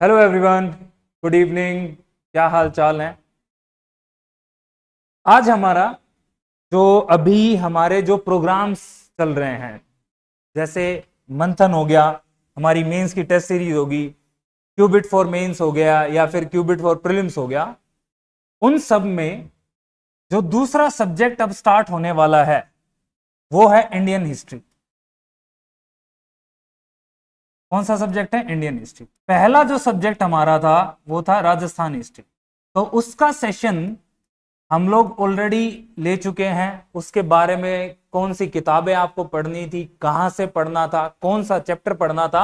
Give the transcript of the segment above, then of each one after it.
Hello everyone, good evening. क्या हाल चाल है? आज हमारा अभी हमारे जो प्रोग्राम्स चल रहे हैं, जैसे मंथन हो गया, हमारी मेंस की टेस्ट सीरीज होगी, क्यूबिट फॉर मेंस हो गया या फिर क्यूबिट फॉर प्रीलिम्स हो गया, उन सब में जो दूसरा सब्जेक्ट अब स्टार्ट होने वाला है वो है इंडियन हिस्ट्री। कौन सा सब्जेक्ट है? Indian history. पहला जो सब्जेक्ट हमारा था वो था राजस्थान हिस्ट्री। तो उसका सेशन हम लोग ऑलरेडी ले चुके हैं। उसके बारे में कौन सी किताबें आपको पढ़नी थी, कहां से पढ़ना था, कौन सा चैप्टर पढ़ना था,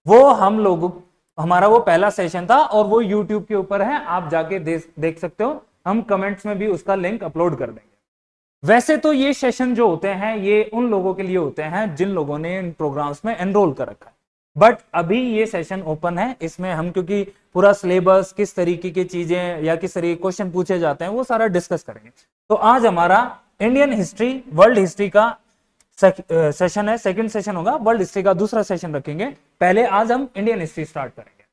वो हम लोग हमारा वो पहला सेशन था और वो यूट्यूब के ऊपर है, आप जाके देख सकते हो। हम कमेंट्स में भी उसका लिंक अपलोड कर देंगे। वैसे तो ये सेशन जो होते हैं ये उन लोगों के लिए होते हैं जिन लोगों ने इन प्रोग्राम्स में एनरोल कर रखा है, बट अभी ये सेशन ओपन है। इसमें हम क्योंकि पूरा सिलेबस, किस तरीके की चीजें या किस तरीके क्वेश्चन पूछे जाते हैं वो सारा डिस्कस करेंगे। तो आज हमारा इंडियन हिस्ट्री, वर्ल्ड हिस्ट्री का सेशन है, सेकंड सेशन होगा। वर्ल्ड हिस्ट्री का दूसरा सेशन रखेंगे। पहले आज हम इंडियन हिस्ट्री स्टार्ट करेंगे।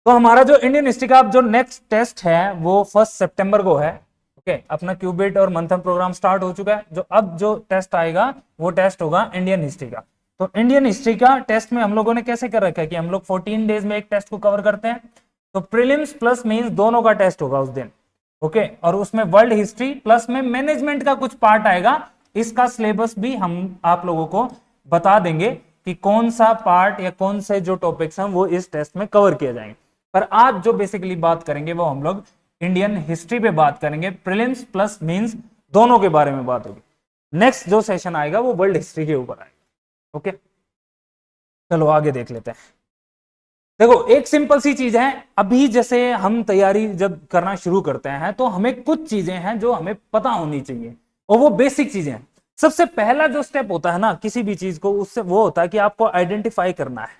तो हमारा जो इंडियन हिस्ट्री का जो नेक्स्ट टेस्ट है वो 1 सितंबर को है। ओके, अपना क्यूबिट और मंथन प्रोग्राम स्टार्ट हो चुका है। जो टेस्ट आएगा वो टेस्ट होगा इंडियन हिस्ट्री का। तो इंडियन हिस्ट्री का टेस्ट में हम लोगों ने कैसे कर रखा है कि हम लोग 14 डेज में एक टेस्ट को कवर करते हैं। तो प्रीलिम्स प्लस मेंस दोनों का टेस्ट होगा उस दिन। ओके, और उसमें वर्ल्ड हिस्ट्री प्लस में मैनेजमेंट का कुछ पार्ट आएगा। इसका सिलेबस भी हम आप लोगों को बता देंगे कि कौन सा पार्ट या कौन से जो टॉपिक्स हैं वो इस टेस्ट में कवर किए जाएंगे। पर आज जो बेसिकली बात करेंगे वो हम लोग इंडियन हिस्ट्री पे बात करेंगे। प्रीलिम्स प्लस मेंस दोनों के बारे में बात होगी। नेक्स्ट जो सेशन आएगा वो वर्ल्ड हिस्ट्री के ऊपर आएगा। ओके, चलो आगे देख लेते हैं। देखो, एक सिंपल सी चीज है। अभी जैसे हम तैयारी जब करना शुरू करते हैं तो हमें कुछ चीजें हैं जो हमें पता होनी चाहिए, और वो बेसिक चीजें हैं। सबसे पहला जो स्टेप होता है ना किसी भी चीज को, उससे वो होता है कि आपको आइडेंटिफाई करना है।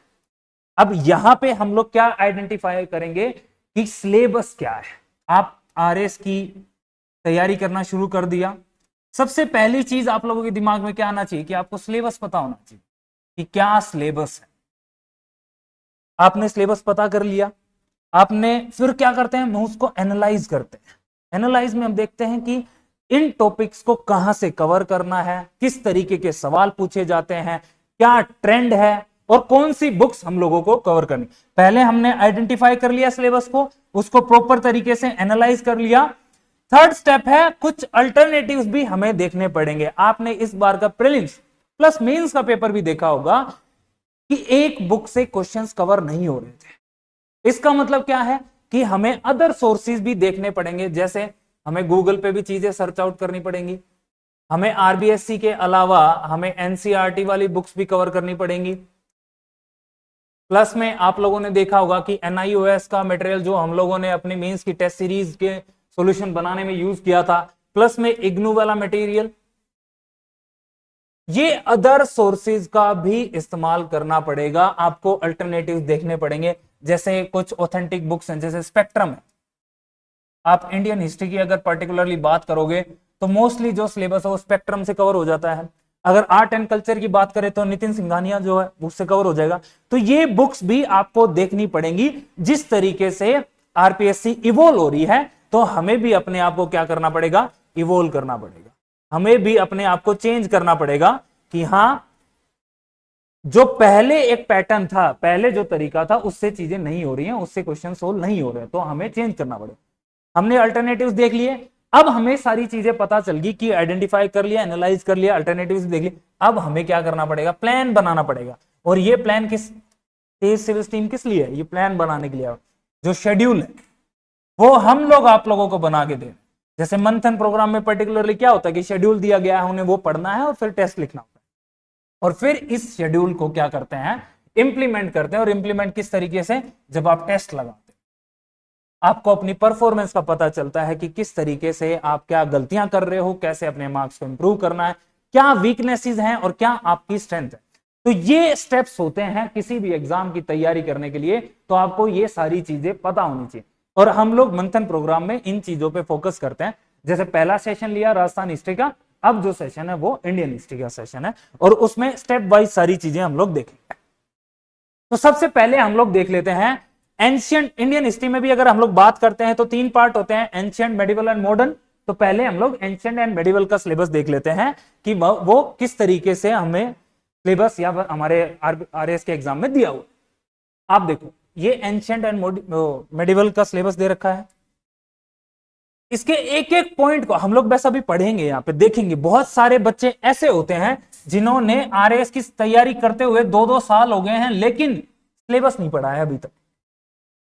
अब यहां पे हम लोग क्या आइडेंटिफाई करेंगे कि सिलेबस क्या है। आप आरएस की तैयारी करना शुरू कर दिया, सबसे पहली चीज आप लोगों के दिमाग में क्या आना चाहिए कि आपको सिलेबस पता होना चाहिए कि क्या सिलेबस है। आपने सिलेबस पता कर लिया, आपने फिर क्या करते हैं, हम उसको एनालाइज करते हैं। एनालाइज में हम देखते हैं कि इन टॉपिक्स को कहां से कवर करना है, किस तरीके के सवाल पूछे जाते हैं, क्या ट्रेंड है, और कौन सी बुक्स हम लोगों को कवर करनी। पहले हमने आइडेंटिफाई कर लिया सिलेबस को, उसको प्रॉपर तरीके से एनालाइज कर लिया। थर्ड स्टेप है कुछ अल्टरनेटिव्स भी हमें देखने पड़ेंगे। आपने इस बार का प्रीलिम्स प्लस मेंस का पेपर भी देखा होगा कि एक बुक से क्वेश्चंस कवर नहीं हो रहे थे। इसका मतलब क्या है कि हमें अदर सोर्सेज भी देखने पड़ेंगे। जैसे हमें गूगल पे भी चीजें सर्च आउट करनी पड़ेंगी, हमें आरबीएससी के अलावा हमें एनसीईआरटी वाली बुक्स भी कवर करनी पड़ेंगी। प्लस में आप लोगों ने देखा होगा कि एनआईओएस का मटेरियल जो हम लोगों ने अपनी मेंस की टेस्ट सीरीज के सॉल्यूशन बनाने में यूज किया था, प्लस में इग्नू वाला मटेरियल, ये अदर सोर्सेज का भी इस्तेमाल करना पड़ेगा। आपको अल्टरनेटिव देखने पड़ेंगे। जैसे कुछ ऑथेंटिक बुक्स हैं, जैसे स्पेक्ट्रम है। आप इंडियन हिस्ट्री की अगर पर्टिकुलरली बात करोगे तो मोस्टली जो सिलेबस है वो स्पेक्ट्रम से कवर हो जाता है। अगर आर्ट एंड कल्चर की बात करें तो नितिन सिंघानिया जो है उससे कवर हो जाएगा। तो ये बुक्स भी आपको देखनी पड़ेंगी। जिस तरीके से आरपीएससी इवोल्व हो रही है तो हमें भी अपने आप को क्या करना पड़ेगा, इवोल्व करना पड़ेगा। हमें भी अपने आप को चेंज करना पड़ेगा कि हां, जो पहले एक पैटर्न था, पहले जो तरीका था उससे चीजें नहीं हो रही हैं, उससे क्वेश्चन सोल्व नहीं हो रहे हैं, तो हमें चेंज करना पड़ेगा। हमने अल्टरनेटिव्स देख लिए, अब हमें सारी चीजें पता चल गई कि आइडेंटिफाई कर लिया, एनालाइज कर लिया, अल्टरनेटिव्स देख लिए। अब हमें क्या करना पड़ेगा, प्लान बनाना पड़ेगा। और ये प्लान किस तेज सिविल टीम किस लिए है, ये प्लान बनाने के लिए। जो शेड्यूल है वो हम लोग आप लोगों को बना के दे। जैसे मंथन प्रोग्राम में पर्टिकुलरली क्या होता है कि शेड्यूल दिया गया है, उन्हें वो पढ़ना है और फिर टेस्ट लिखना होता है, और फिर इस शेड्यूल को क्या करते हैं, इंप्लीमेंट करते हैं। और इंप्लीमेंट किस तरीके से, जब आप टेस्ट लगाते हैं, आपको अपनी परफॉर्मेंस का पता चलता है कि किस तरीके से आप क्या गलतियां कर रहे हो, कैसे अपने मार्क्स को इंप्रूव करना है, क्या वीकनेसेस हैं और क्या आपकी स्ट्रेंथ है। तो ये स्टेप्स होते हैं किसी भी एग्जाम की तैयारी करने के लिए। तो आपको ये सारी चीजें पता होनी चाहिए, और हम लोग मंथन प्रोग्राम में इन चीजों पे फोकस करते हैं। जैसे पहला सेशन लिया राजस्थान हिस्ट्री का, अब जो सेशन है वो इंडियन हिस्ट्री का सेशन है, और उसमें स्टेप वाइज सारी चीजें हम लोग देखेंगे। तो सबसे पहले हम लोग देख लेते हैं एंशियंट इंडियन हिस्ट्री में भी अगर हम लोग बात करते हैं तो 3 पार्ट होते हैं, एंशियंट, मेडिवल एंड मॉडर्न। तो पहले हम लोग एंशियंट एंड मेडिवल का सिलेबस देख लेते हैं कि वो किस तरीके से हमें सिलेबस या हमारे आरएस के एग्जाम में दिया हुआ। आप देखो, ये एंशियंट एंड मेडिवल का सिलेबस दे रखा है। इसके एक एक पॉइंट को हम लोग बस अभी पढ़ेंगे, यहां पे देखेंगे। बहुत सारे बच्चे ऐसे होते हैं जिन्होंने आरएस की तैयारी करते हुए 2-2 साल हो गए हैं, लेकिन सिलेबस नहीं पढ़ा है अभी तक।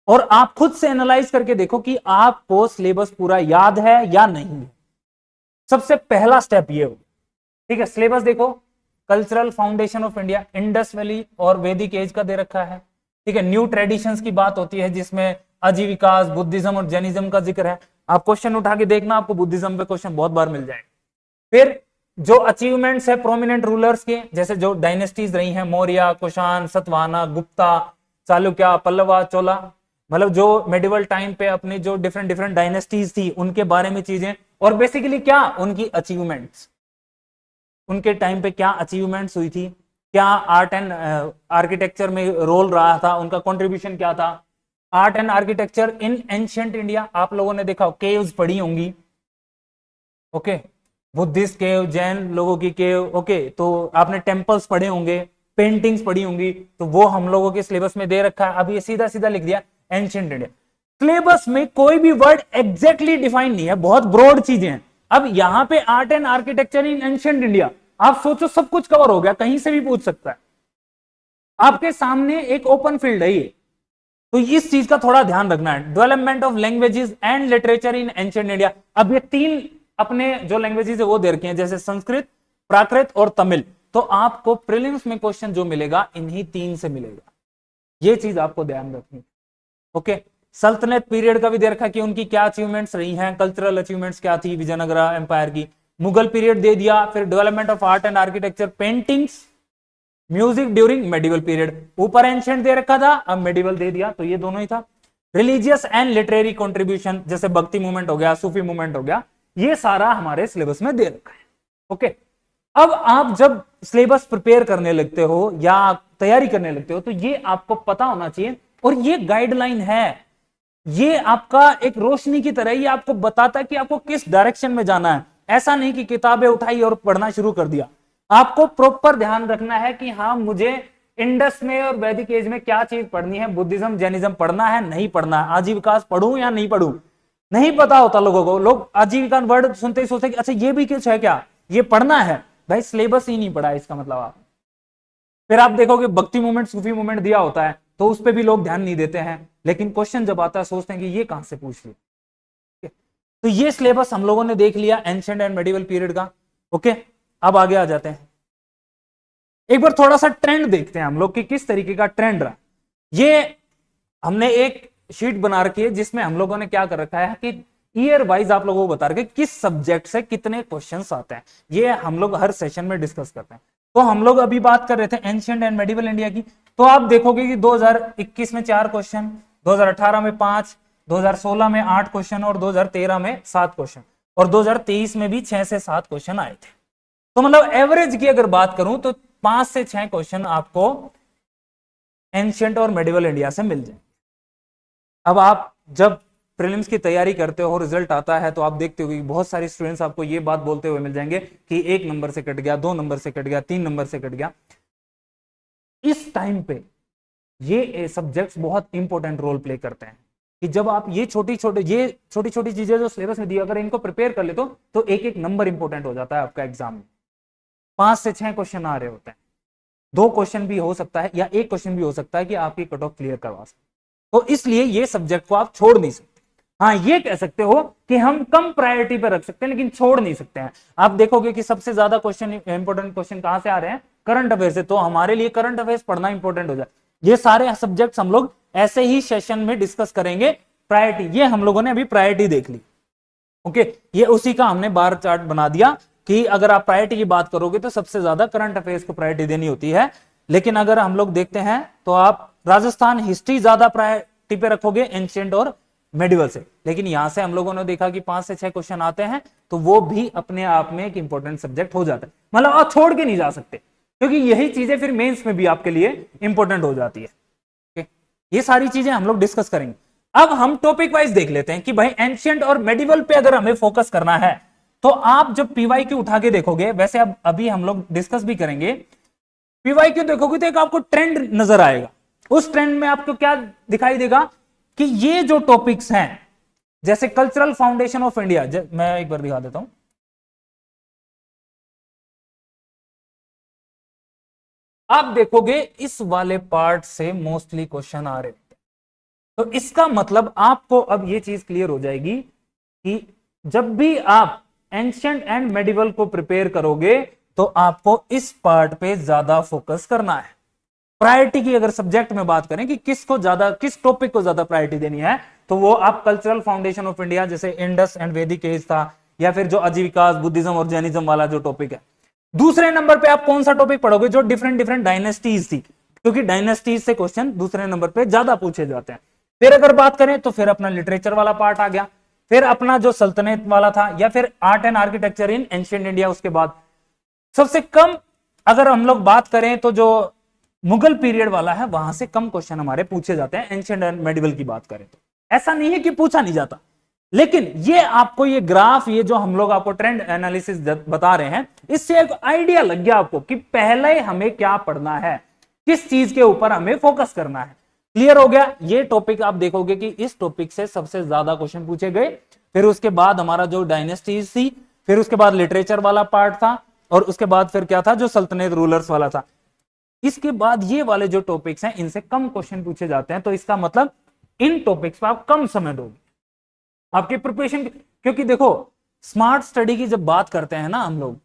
और आप खुद से एनालाइज करके देखो कि आपको सिलेबस पूरा याद है या नहीं। सबसे पहला स्टेप ये हो, ठीक है। सिलेबस देखो, cultural foundation of India, Indus valley और वैदिक एज का दे रखा है, ठीक है। न्यू ट्रेडिशंस की बात होती है जिसमें आजीविकास, बुद्धिज्म और जैनिज्म का जिक्र है। आप क्वेश्चन उठा के देखना, आपको बुद्धिज्म पे क्वेश्चन बहुत बार मिल जाएंगे। फिर जो अचीवमेंट्स है प्रोमिनेंट रूलर्स के, जैसे जो डायनेस्टीज रही हैं, मौर्य, कुषाण, सतवाहना, गुप्ता, चालुक्य, पल्लवा, चोला, मतलब जो मेडिवल टाइम पे अपनी जो डिफरेंट डायनेस्टीज थी उनके बारे में चीजें, और बेसिकली क्या उनकी अचीवमेंट्स, उनके टाइम पे क्या अचीवमेंट्स हुई थी, क्या आर्ट एंड आर्किटेक्चर में रोल रहा था, उनका कंट्रीब्यूशन क्या था। Art and architecture in ancient India, आप लोगों ने देखा, केव्स पढ़ी होंगी, ओके, बुद्धिस्ट केव, जैन लोगों की केव, ओके, तो आपने टेम्पल्स पढ़े होंगे, पेंटिंग्स पढ़ी होंगी, तो वो हम लोगों के सिलेबस में दे रखा है। अब ये सीधा सीधा लिख दिया एंशिएंट इंडिया। सिलेबस में कोई भी वर्ड एग्जैक्टली डिफाइन नहीं है, बहुत ब्रॉड चीजें हैं। अब यहां पे art and architecture in ancient India, आप सोचो सब कुछ कवर हो गया, कहीं से भी पूछ सकता है, आपके सामने एक ओपन फील्ड है ये। तो इस चीज का थोड़ा ध्यान रखना है। Development of languages and literature in ancient India, अब ये 3 अपने जो लैंग्वेजेस है वो दे रखे हैं, जैसे संस्कृत, प्राकृत और तमिल। तो आपको प्रीलिम्स में क्वेश्चन जो मिलेगा इन्हीं 3 से मिलेगा, ये चीज आपको ध्यान रखनी, ओके। सल्तनत पीरियड का भी दे रखा कि उनकी क्या अचीवमेंट्स रही हैं, कल्चरल अचीवमेंट्स क्या थी विजयनगर एम्पायर की। मुगल पीरियड दे दिया, फिर development of art and architecture, paintings, music during medieval period. ऊपर एंशिएंट दे रखा था, अब मेडिवल दे दिया, तो ये दोनों ही था। रिलीजियस एंड लिटरेरी कंट्रीब्यूशन, जैसे भक्ति मूवमेंट हो गया, सूफी मूवमेंट हो गया, ये सारा हमारे सिलेबस में दे रखा है, ओके। अब आप जब सिलेबस प्रिपेयर करने लगते हो या तैयारी करने लगते हो तो ये आपको पता होना चाहिए, और ये गाइडलाइन है, ये आपका एक रोशनी की तरह, ये आपको बताता है कि आपको किस डायरेक्शन में जाना है। ऐसा नहीं कि किताबें उठाई और पढ़ना शुरू कर दिया, आपको प्रॉपर ध्यान रखना है कि हाँ मुझे इंडस में और वैदिक एज में क्या चीज पढ़नी है, बुद्धिज्म जैनिज्म पढ़ना है नहीं पढ़ना है, आजीविकास पढ़ूं या नहीं पढ़ूं। नहीं पता होता लोगों को, लोग आजीविका वर्ड सुनते ही सोचते कि अच्छा ये भी कुछ है क्या, ये पढ़ना है। भाई सिलेबस ही नहीं पढ़ा इसका मतलब आप। फिर आप देखोगे भक्ति मूवमेंट, सूफी मूवमेंट दिया होता है तो उस पर भी लोग ध्यान नहीं देते हैं, लेकिन क्वेश्चन जब आता है सोचते हैं कि ये कहां से पूछ लिया। तो ये सिलेबस हम लोगों ने देख लिया एंशिएंट एंड मेडिवल पीरियड का, ओके। अब आगे आ जाते हैं, एक बार थोड़ा सा ट्रेंड देखते हैं हम लोग कि किस तरीके का ट्रेंड रहा। ये हमने एक शीट बना रखी है जिसमें हम लोगों ने क्या कर रखा है कि ईयर वाइज आप लोगों को बता रखे किस सब्जेक्ट से कितने क्वेश्चंस आते हैं, ये हम लोग हर सेशन में डिस्कस करते हैं। तो हम लोग अभी बात कर रहे थे एंशिएंट एंड मेडिवल इंडिया की, तो आप देखोगे कि 2021 में 4 क्वेश्चन, 2018 में 5, 2016 में 8 क्वेश्चन और 2013 में 7 क्वेश्चन, और 2023 में भी 6 से 7 क्वेश्चन आए थे। तो मतलब एवरेज की अगर बात करूं तो 5 से 6 क्वेश्चन आपको एंशिएंट और मेडिवल इंडिया से मिल जाए। अब आप जब प्रीलिम्स की तैयारी करते हो, रिजल्ट आता है, तो आप देखते हो कि बहुत सारे स्टूडेंट्स आपको ये बात बोलते हुए मिल जाएंगे कि 1 नंबर से कट गया, 2 नंबर से कट गया, 3 नंबर से कट गया। इस टाइम पे ये सब्जेक्ट्स बहुत इंपॉर्टेंट रोल प्ले करते हैं कि जब आप ये छोटी छोटी चीजें जो सिलेबस में दी अगर इनको प्रिपेयर कर ले तो एक एक नंबर इंपॉर्टेंट हो जाता है आपका एग्जाम में। 5 से 6 क्वेश्चन आ रहे होते हैं, 2 क्वेश्चन भी हो सकता है या 1 क्वेश्चन भी हो सकता है कि आपकी कट ऑफ क्लियर करवा सके। तो इसलिए ये सब्जेक्ट को आप छोड़ नहीं सकते। हाँ ये कह सकते हो कि हम कम प्रायोरिटी पर रख सकते हैं लेकिन छोड़ नहीं सकते हैं। आप देखोगे कि सबसे ज्यादा क्वेश्चन, इंपॉर्टेंट क्वेश्चन कहां से आ रहे हैं, करंट अफेयर से, तो हमारे लिए करंट अफेयर्स पढ़ना इंपॉर्टेंट हो जाए। ये सारे सब्जेक्ट्स हम लोग ऐसे ही सेशन में डिस्कस करेंगे। प्रायोरिटी, ये हम लोगों ने अभी प्रायोरिटी देख ली, ओके। ये उसी का हमने बार चार्ट बना दिया कि अगर आप प्रायोरिटी की बात करोगे तो सबसे ज्यादा करंट अफेयर्स को प्रायोरिटी देनी होती है। लेकिन अगर हम लोग देखते हैं तो आप राजस्थान हिस्ट्री ज्यादा प्रायोरिटी पे रखोगे एंशिएंट और मेडिवल से। लेकिन यहां से हम लोगों ने देखा कि 5 से 6 क्वेश्चन आते हैं तो वो भी अपने आप में एक इंपॉर्टेंट सब्जेक्ट हो जाता है। मतलब आप छोड़ के नहीं जा सकते क्योंकि यही चीजें फिर मेंस में भी आपके लिए इंपॉर्टेंट हो जाती है। ये सारी चीजें हम लोग डिस्कस करेंगे। अब हम टॉपिक वाइज देख लेते हैं कि भाई एंशियंट और मेडिवल पे अगर हमें फोकस करना है तो आप जब पीवाईक्यू उठा के देखोगे, वैसे अब अभी हम लोग डिस्कस भी करेंगे, पीवाईक्यू देखोगे तो एक आपको ट्रेंड नजर आएगा। उस ट्रेंड में आपको क्या दिखाई देगा कि ये जो टॉपिक्स हैं, जैसे कल्चरल फाउंडेशन ऑफ इंडिया, मैं एक बार दिखा देता हूं, आप देखोगे इस वाले पार्ट से मोस्टली क्वेश्चन आ रहे थे। तो इसका मतलब आपको अब ये चीज क्लियर हो जाएगी कि जब भी आप एंशियंट एंड मेडिवल को प्रिपेयर करोगे तो आपको इस पार्ट पे ज्यादा फोकस करना है। प्रायोरिटी की अगर सब्जेक्ट में बात करें कि किसको ज्यादा, किस टॉपिक को ज्यादा प्रायोरिटी देनी है, तो वो आप कल्चरल फाउंडेशन ऑफ इंडिया, जैसे इंडस एंड वैदिक एज था, या फिर जो आजीविकास, बुद्धिज्म और जैनिज्म वाला जो टॉपिक है। दूसरे नंबर पे आप कौन सा टॉपिक पढ़ोगे, जो डिफरेंट डिफरेंट डायनेस्टीज थी, क्योंकि डायनेस्टीज से क्वेश्चन दूसरे नंबर पे ज्यादा पूछे जाते हैं। फिर अगर बात करें तो फिर अपना लिटरेचर वाला पार्ट आ गया, फिर अपना जो सल्तनत वाला था, या फिर art and architecture in ancient India. उसके बाद सबसे कम अगर हम लोग बात करें तो जो मुगल पीरियड वाला है, वहां से कम क्वेश्चन हमारे पूछे जाते हैं एंशिएंट एंड मेडिवल की बात करें तो। ऐसा नहीं है कि पूछा नहीं जाता, लेकिन ये आपको ये ग्राफ, ये जो हम लोग आपको ट्रेंड एनालिसिस बता रहे हैं, इससे एक आइडिया लग गया आपको कि पहले हमें क्या पढ़ना है, किस चीज के ऊपर हमें फोकस करना है। क्लियर हो गया। ये टॉपिक आप देखोगे कि इस टॉपिक से सबसे ज्यादा क्वेश्चन पूछे गए। फिर उसके बाद हमारा जो डायनेस्टीज थी, फिर उसके बाद लिटरेचर वाला पार्ट था, और उसके बाद फिर क्या था, जो सल्तनत रूलर्स वाला था। इसके बाद ये वाले जो टॉपिक्स हैं, इनसे कम क्वेश्चन पूछे जाते हैं। तो इसका मतलब इन टॉपिक्स पर आप कम समय दोगे आपके प्रिपरेशन। क्योंकि देखो, स्मार्ट स्टडी की जब बात करते हैं ना हम लोग,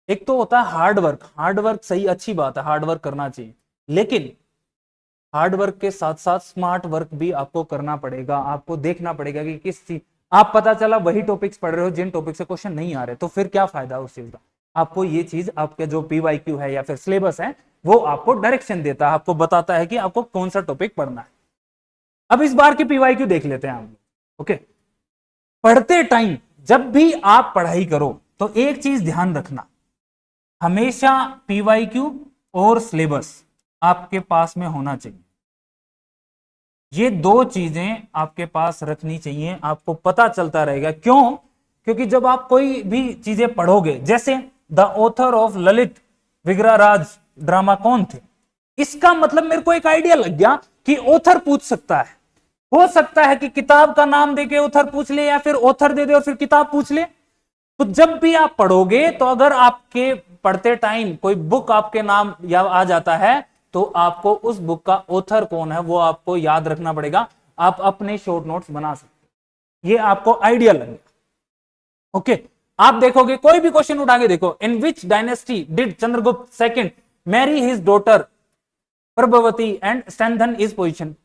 एक तो होता है हार्ड वर्क। हार्ड वर्क सही, अच्छी बात है, हार्ड वर्क करना चाहिए, लेकिन हार्ड वर्क के साथ साथ स्मार्ट वर्क भी आपको करना पड़ेगा। आपको देखना पड़ेगा कि किस चीज, आप पता चला वही टॉपिक्स पढ़ रहे हो जिन टॉपिक से क्वेश्चन नहीं आ रहे, तो फिर क्या फायदा उस चीज का। आपको ये चीज, आपके जो पीवाईक्यू है या फिर सिलेबस है, वो आपको डायरेक्शन देता है, आपको बताता है कि आपको कौन सा टॉपिक पढ़ना है। अब इस बार की पीवाईक्यू देख लेते हैं हम। ओके, पढ़ते टाइम जब भी आप पढ़ाई करो तो एक चीज ध्यान रखना, हमेशा पीवाईक्यू और सिलेबस आपके पास में होना चाहिए। ये दो चीजें आपके पास रखनी चाहिए, आपको पता चलता रहेगा। क्यों? क्योंकि जब आप कोई भी चीजें पढ़ोगे, जैसे the author of Lalit Vigraharaja drama कौन थे, इसका मतलब मेरे को एक आइडिया लग गया कि ऑथर पूछ सकता है। हो सकता है कि किताब का नाम देके ऑथर पूछ ले, या फिर ऑथर दे दे और फिर किताब पूछ ले। तो जब भी आप पढ़ोगे, तो अगर आपके पढ़ते टाइम कोई बुक आपके नाम या आ जाता है, तो आपको उस बुक का ऑथर कौन है वो आपको याद रखना पड़ेगा। आप अपने शॉर्ट नोट्स बना सकते, ये आपको आइडिया लगेगा। ओके, आप देखोगे कोई भी क्वेश्चन उठा के देखो, in which dynasty did Chandragupta second marry his daughter Prabhavati and strengthen his position,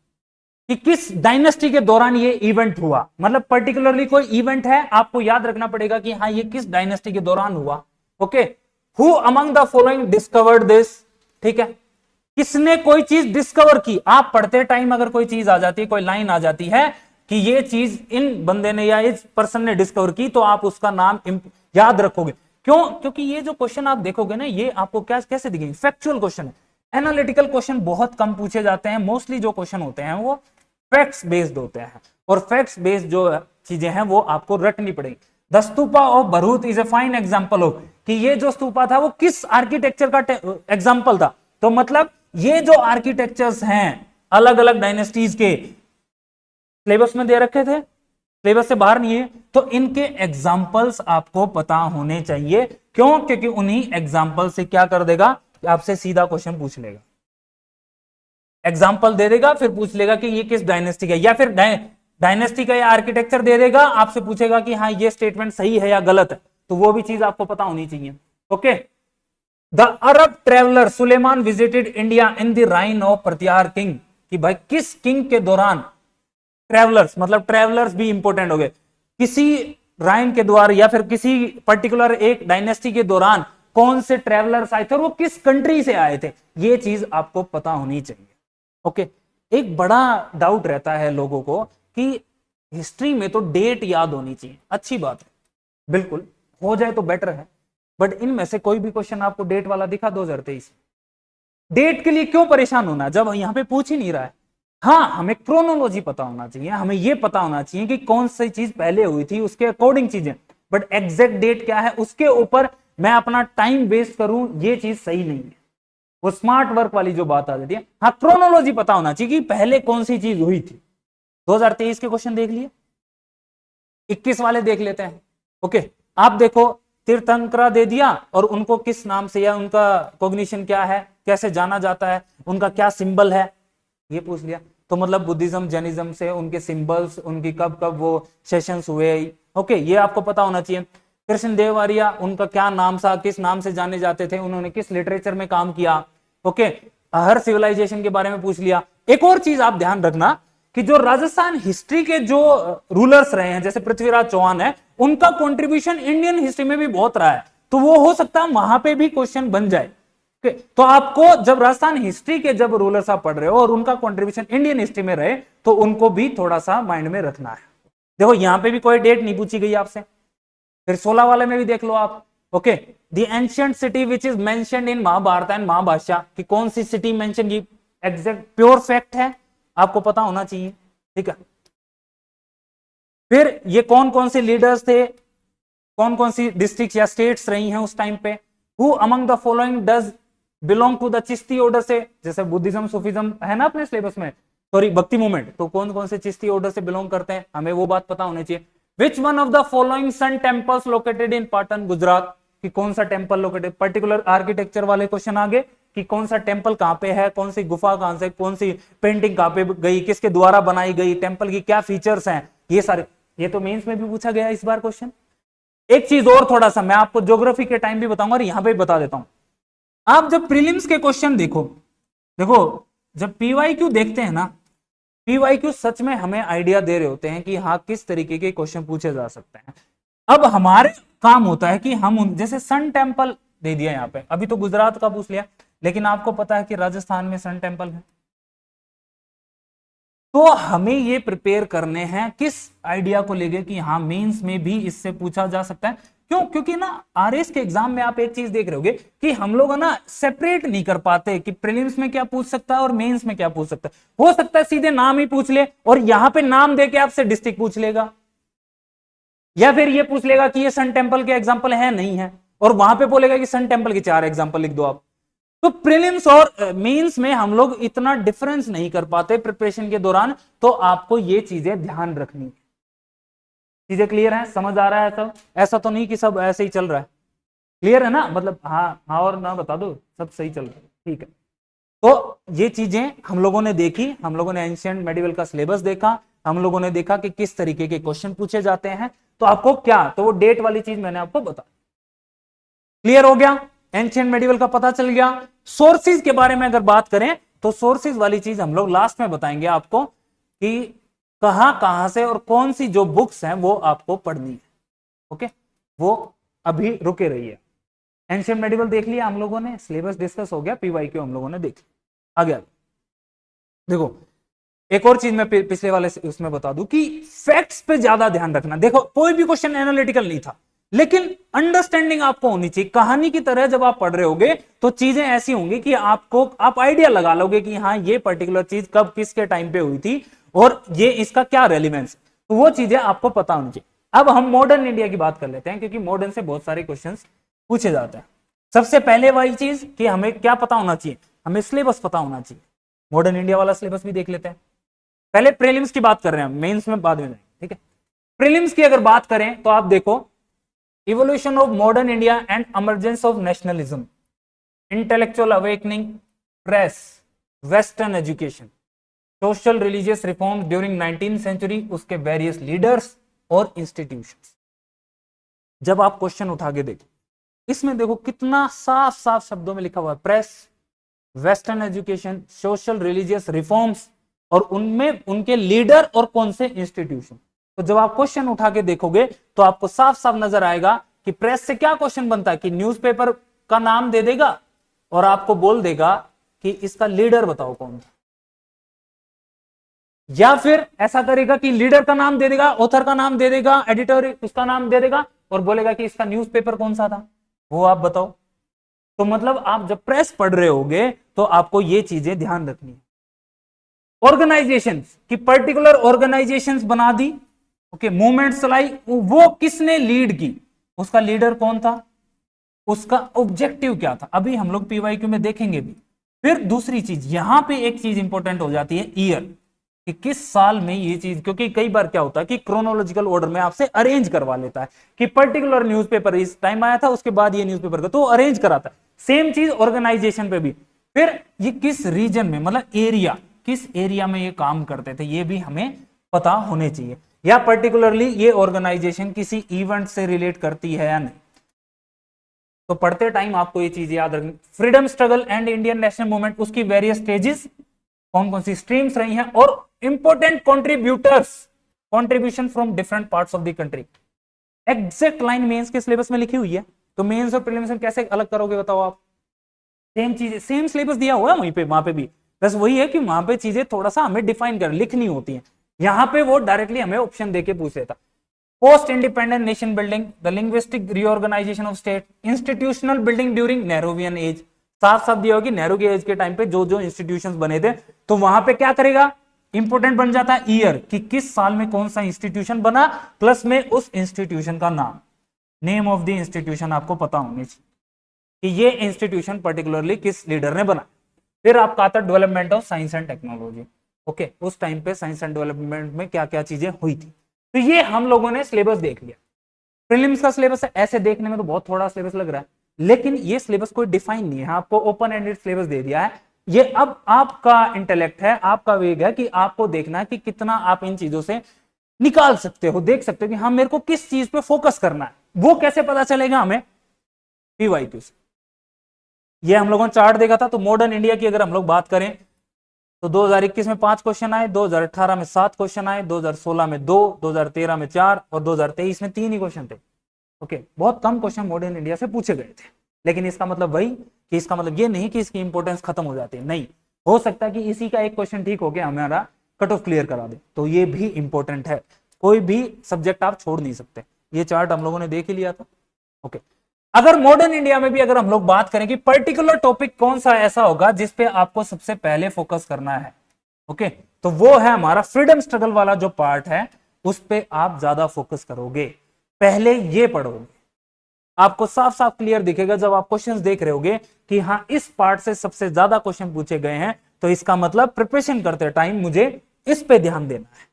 कि किस डायनेस्टी के दौरान ये इवेंट हुआ। मतलब पर्टिकुलरली कोई इवेंट है, आपको याद रखना पड़ेगा कि हाँ ये किस डायनेस्टी के दौरान हुआ। Okay, who among the following discovered this, ठीक है, किसने कोई चीज डिस्कवर की। आप पढ़ते टाइम अगर कोई चीज आ जाती है, कोई लाइन आ जाती है कि ये चीज इन बंदे ने या इस पर्सन ने डिस्कवर की, तो आप उसका नाम याद रखोगे। क्यों? क्योंकि ये जो क्वेश्चन आप देखोगे ना, ये आपको क्या कैसे दिखेंगे, फैक्चुअल क्वेश्चन है। एनालिटिकल क्वेश्चन बहुत कम पूछे जाते हैं। मोस्टली जो क्वेश्चन होते हैं वो फैक्ट्स बेस्ड होते हैं, और फैक्ट्स बेस्ड जो चीजें हैं वो आपको रटनी पड़ेगी। The stupa of Bharuch is a fine example of, कि ये जो स्तूपा था वो किस आर्किटेक्चर का एग्जांपल था। तो मतलब ये जो आर्किटेक्चर्स हैं अलग अलग डायनेस्टीज के, सिलेबस में दे रखे थे, सिलेबस से बाहर नहीं है, तो इनके एग्जांपल्स आपको पता होने चाहिए। क्यों? क्योंकि उन्हीं एग्जांपल से क्या कर देगा, आपसे सीधा क्वेश्चन पूछ लेगा, एग्जाम्पल दे देगा, फिर पूछ लेगा कि ये किस डायनेस्टी का, या फिर डायनेस्टी का या आर्किटेक्चर दे देगा, आपसे पूछेगा कि हाँ ये स्टेटमेंट सही है या गलत है। तो वो भी चीज आपको पता होनी चाहिए। Okay, the Arab traveller Sulaiman visited India in the reign of Pratihara king, कि भाई किस किंग के दौरान ट्रेवलर्स, मतलब ट्रेवलर्स भी इंपॉर्टेंट हो गए, किसी राइन के द्वारा या फिर किसी पर्टिकुलर एक डायनेस्टी के दौरान कौन से ट्रेवलर्स आए थे और वो किस कंट्री से आए थे, ये चीज आपको पता होनी चाहिए। ओके, एक बड़ा डाउट रहता है लोगों को कि हिस्ट्री में तो डेट याद होनी चाहिए। अच्छी बात है, बिल्कुल हो जाए तो बेटर है, बट इनमें से कोई भी क्वेश्चन आपको डेट वाला दिखा 2023, डेट के लिए क्यों परेशान होना जब यहां पे पूछ ही नहीं रहा है। हाँ, हमें क्रोनोलॉजी पता होना चाहिए, हमें ये पता होना चाहिए कि कौन सी चीज पहले हुई थी, उसके अकॉर्डिंग चीजें, बट एग्जैक्ट डेट क्या है उसके ऊपर मैं अपना टाइम वेस्ट करूं, ये चीज सही नहीं है। वो स्मार्ट वर्क वाली जो बात आ जाती है, हाँ क्रोनोलॉजी पता होना चाहिए कि पहले कौन सी चीज हुई थी। 2023 के क्वेश्चन देख लिए, 21 वाले देख लेते हैं। ओके, आप देखो तीर्थंकरा दे दिया और उनको किस नाम से या उनका कॉग्निशन क्या है, कैसे जाना जाता है, उनका क्या सिंबल है, ये पूछ लिया। तो मतलब बुद्धिज्म जैनिज्म से उनके सिंबल्स, उनकी कब कब वो सेशंस हुए, ओके ये आपको पता होना चाहिए। कृष्ण देव आर्य, उनका क्या नाम था, किस नाम से जाने जाते थे, उन्होंने किस लिटरेचर में काम किया, ओके हर सिविलाइजेशन के बारे में पूछ लिया। एक और चीज आप ध्यान रखना कि जो राजस्थान हिस्ट्री के जो रूलर्स रहे हैं जैसे पृथ्वीराज चौहान है, उनका कंट्रीब्यूशन इंडियन हिस्ट्री में भी बहुत रहा है, तो वो हो सकता है वहां पे भी क्वेश्चन बन जाए। तो आपको जब राजस्थान हिस्ट्री के जब रूलर्स आप पढ़ रहे हो और उनका कंट्रीब्यूशन इंडियन हिस्ट्री में रहे, तो उनको भी थोड़ा सा माइंड में रखना है। देखो यहां पे भी कोई डेट नहीं पूछी गई आपसे, फिर 16 वाले में भी देख लो आप। Okay, the ancient city which is mentioned in Mahabharata and Mahabhashya, कि कौन सी सिटी मेंशन की, एग्जैक्ट प्योर फैक्ट है, आपको पता होना चाहिए, ठीक है। फिर ये कौन कौन से लीडर्स थे, कौन कौन सी डिस्ट्रिक्ट या स्टेट्स रही हैं उस टाइम पे, who among the following does belong to the Chishti order से, जैसे बुद्धिज्म सूफिज्म है ना अपने सिलेबस में, सॉरी भक्ति मूवमेंट, तो कौन कौन से चिश्ती ऑर्डर से बिलोंग करते हैं, हमें वो बात पता होनी चाहिए। Which one of the following sun temples located in Patan Gujarat, कि कौन सा टेम्पल लोकेटेड, पर्टिकुलर आर्किटेक्चर वाले क्वेश्चन आगे कि कौन सा टेम्पल कहां पे है, कौन सी गुफा कहां से, कौन सी पेंटिंग कहां पे गई, किसके द्वारा बनाई गई, टेम्पल की क्या फीचर्स हैं, ये सारे, ये तो मेंस में भी पूछा गया इस बार क्वेश्चन। एक चीज और थोड़ा सा मैं आपको ज्योग्राफी के टाइम भी बताऊंगा और यहां पे भी बता देता हूं। आप जब प्रीलिम्स के क्वेश्चन देखो, देखो जब पीवाईक्यू देखते हैं ना, पीवाईक्यू सच में हमें आइडिया दे रहे होते हैं कि हाँ किस तरीके के क्वेश्चन पूछे जा सकते हैं। अब हमारे काम होता है कि हम जैसे सन टेम्पल दे दिया यहाँ पे, अभी तो गुजरात का पूछ लिया, लेकिन आपको पता है कि राजस्थान में सन टेम्पल है, तो हमें ये प्रिपेयर करने हैं किस आइडिया को लेके कि हाँ मेंस में भी इससे पूछा जा सकता है। क्यों? क्योंकि ना आरएस के एग्जाम में आप एक चीज देख रहे होगे कि हम लोग ना सेपरेट नहीं कर पाते कि प्रीलिम्स में क्या पूछ सकता है और मेंस में क्या पूछ सकता है। हो सकता है सीधे नाम ही पूछ ले और यहां पे नाम देके आपसे डिस्ट्रिक्ट पूछ लेगा, या फिर ये पूछ लेगा कि ये सन टेम्पल के एग्जाम्पल है नहीं है, और वहां पे बोलेगा कि सन टेम्पल के 4 एग्जाम्पल लिख दो आप। तो प्रीलिम्स और मेंस में हम लोग इतना डिफरेंस नहीं कर पाते प्रिपरेशन के दौरान, तो आपको ये चीजें ध्यान रखनी है। चीजें क्लियर है, समझ आ रहा है सब? ऐसा तो नहीं कि सब ऐसे ही चल रहा है, क्लियर है ना, मतलब हाँ हाँ और ना बता दो, सब सही चल रहा है, ठीक है। तो ये चीजें हम लोगों ने देखी, हम लोगों ने एंशिएंट मेडिवल का सिलेबस देखा, हम लोगों ने देखा कि किस तरीके के क्वेश्चन पूछे जाते हैं, तो आपको क्या, तो वो डेट वाली चीज मैंने आपको बता, क्लियर हो गया, एंशिएंट मेडिवल का पता चल गया। सोर्सेज के बारे में अगर बात करें तो सोर्सेज वाली चीज हम लोग लास्ट में बताएंगे आपको कि कहां कहां से और कौन सी जो बुक्स हैं वो आपको पढ़नी है, ओके वो अभी रुके रहिए। एंशिएंट मेडिवल देख लिया हम लोगों ने, सिलेबस डिस्कस हो गया, पीवाईक्यू हम लोगों ने देख लिया, आगे देखो एक और चीज मैं पिछले वाले उसमें बता दूं कि फैक्ट्स पे ज्यादा ध्यान रखना। देखो कोई भी क्वेश्चन एनालिटिकल नहीं था, लेकिन अंडरस्टैंडिंग आपको होनी चाहिए, कहानी की तरह जब आप पढ़ रहे होगे तो चीजें ऐसी होंगी कि आपको आप आइडिया लगा लोगे कि हाँ ये पर्टिकुलर चीज कब किसके टाइम पे हुई थी और ये इसका क्या रेलिवेंस, तो वो चीजें आपको पता होनी चाहिए। अब हम मॉडर्न इंडिया की बात कर लेते हैं, क्योंकि मॉडर्न से बहुत सारे क्वेश्चन पूछे जाते हैं। सबसे पहले वाली चीज कि हमें क्या पता होना चाहिए, हमें सिलेबस पता होना चाहिए। मॉडर्न इंडिया वाला सिलेबस भी देख लेते हैं, पहले प्रीलिम्स की बात कर रहे हैं, मेंस में बाद में जाएंगे, ठीक है। प्रीलिम्स की अगर बात करें तो आप देखो evolution of modern India and emergence of nationalism, intellectual awakening, press, western education, social religious reform during 19th century, उसके वेरियस लीडर्स और इंस्टीट्यूशंस। जब आप क्वेश्चन उठा के देखो, इसमें देखो कितना साफ साफ शब्दों में लिखा हुआ है, press, western education, social religious reforms, और उनमें उनके लीडर और कौन से इंस्टीट्यूशन। तो जब आप क्वेश्चन उठा के देखोगे तो आपको साफ साफ नजर आएगा कि प्रेस से क्या क्वेश्चन बनता है कि न्यूज़पेपर का नाम दे देगा और आपको बोल देगा कि इसका लीडर बताओ कौन था, या फिर ऐसा करेगा कि लीडर का नाम दे देगा, ऑथर का नाम दे देगा, एडिटर उसका नाम दे देगा और बोलेगा कि इसका न्यूज़पेपर कौन सा था, वो आप बताओ। तो मतलब आप जब प्रेस पढ़ रहे होगे तो आपको ये चीजें ध्यान रखनी है। ऑर्गेनाइजेशंस की पर्टिकुलर ऑर्गेनाइजेशंस बना दी, ओके, मूवमेंट चलाई, वो किसने लीड की, उसका लीडर कौन था, उसका ऑब्जेक्टिव क्या था, अभी हम लोग पीवाईक्यू में देखेंगे भी। फिर दूसरी चीज यहां पे एक चीज इंपॉर्टेंट हो जाती है, ईयर, कि किस साल में ये चीज, क्योंकि कई बार क्या होता है कि क्रोनोलॉजिकल ऑर्डर में आपसे अरेंज करवा लेता है कि पर्टिकुलर न्यूज़पेपर इस टाइम आया था, उसके बाद ये न्यूज़पेपर का, तो अरेंज कराता है। सेम चीज ऑर्गेनाइजेशन पे भी, फिर ये किस रीजन में, मतलब एरिया, किस एरिया में ये काम करते थे, ये भी हमें पता होने चाहिए, या पर्टिकुलरली ये ऑर्गेनाइजेशन किसी इवेंट से रिलेट करती है या नहीं। तो पढ़ते टाइम आपको ये चीज याद रखनी, freedom struggle and Indian national movement, उसकी वेरियस स्टेजेस, कौन कौन सी स्ट्रीम्स रही हैं, और important contributors, contribution from different parts of the country. Exact line mains के सिलेबस में लिखी हुई है, तो मेंस और प्रीलिम्स में कैसे अलग करोगे बताओ आप, सेम चीजें, सेम सिलेबस दिया हुआ है वहीं पे, वहां पे भी, बस वही है कि वहां पे चीजें थोड़ा सा हमें डिफाइन कर लिखनी होती हैं, यहां पे वो डायरेक्टली हमें ऑप्शन देके पूछ लेता। Post independent nation building, the linguistic reorganisation of state, institutional building during Nehruvian age, साथ साथ दिया होगा कि नेहरू के एज के टाइम पे जो जो इंस्टीट्यूशंस बने थे, तो वहां पे क्या करेगा, इंपोर्टेंट बन जाता है ईयर, कि किस साल में कौन सा इंस्टीट्यूशन बना, प्लस में उस इंस्टीट्यूशन का नाम, नेम ऑफ द इंस्टीट्यूशन आपको पता होनी चाहिए कि ये इंस्टीट्यूशन पर्टिकुलरली किस लीडर ने बना। फिर आपका आता है development of science and technology, okay, उस टाइम पे साइंस एंड डेवलपमेंट में क्या क्या चीजें हुई थी। तो ये हम लोगों ने सिलेबस देख लिया। प्रीलिम्स का सिलेबस है, ऐसे देखने में तो बहुत थोड़ा सिलेबस लग रहा है, लेकिन ये सिलेबस कोई डिफाइन नहीं है, आपको ओपन एंडेड सिलेबस दे दिया है। ये अब आपका इंटेलेक्ट है, आपका वेग है कि आपको देखना है कि कितना आप इन चीजों से निकाल सकते हो, देख सकते हो कि हाँ मेरे को किस चीज पे फोकस करना है। वो कैसे पता चलेगा हमें, पीवाईक्यू से। ये हम लोगों ने चार्ट देखा था, तो मॉडर्न इंडिया की अगर हम लोग बात करें तो 2021 में 5 क्वेश्चन आए, 2018 में 7 क्वेश्चन आए, 2016 में 2, 2013 में 4 और 2023 में 3 ही क्वेश्चन थे। ओके, बहुत कम क्वेश्चन मॉडर्न इंडिया से पूछे गए थे, लेकिन इसका मतलब वही कि इसका मतलब ये नहीं कि इसकी इंपॉर्टेंस खत्म हो जाती है, नहीं, हो सकता है कि इसी का एक क्वेश्चन ठीक हो गया हमारा कट ऑफ क्लियर करा दे, तो ये भी इंपॉर्टेंट है, कोई भी सब्जेक्ट आप छोड़ नहीं सकते। ये चार्ट हम लोगों ने देख ही लिया था। ओके, अगर मॉडर्न इंडिया में भी अगर हम लोग बात करें कि पर्टिकुलर टॉपिक कौन सा ऐसा होगा जिसपे आपको सबसे पहले फोकस करना है, ओके, तो वो है हमारा फ्रीडम स्ट्रगल वाला जो पार्ट है, उस पे आप ज्यादा फोकस करोगे, पहले ये पढ़ोगे, आपको साफ साफ क्लियर दिखेगा जब आप क्वेश्चंस देख रहे होगे कि हाँ इस पार्ट से सबसे ज्यादा क्वेश्चन पूछे गए हैं, तो इसका मतलब प्रिपरेशन करते टाइम मुझे इस पे ध्यान देना है।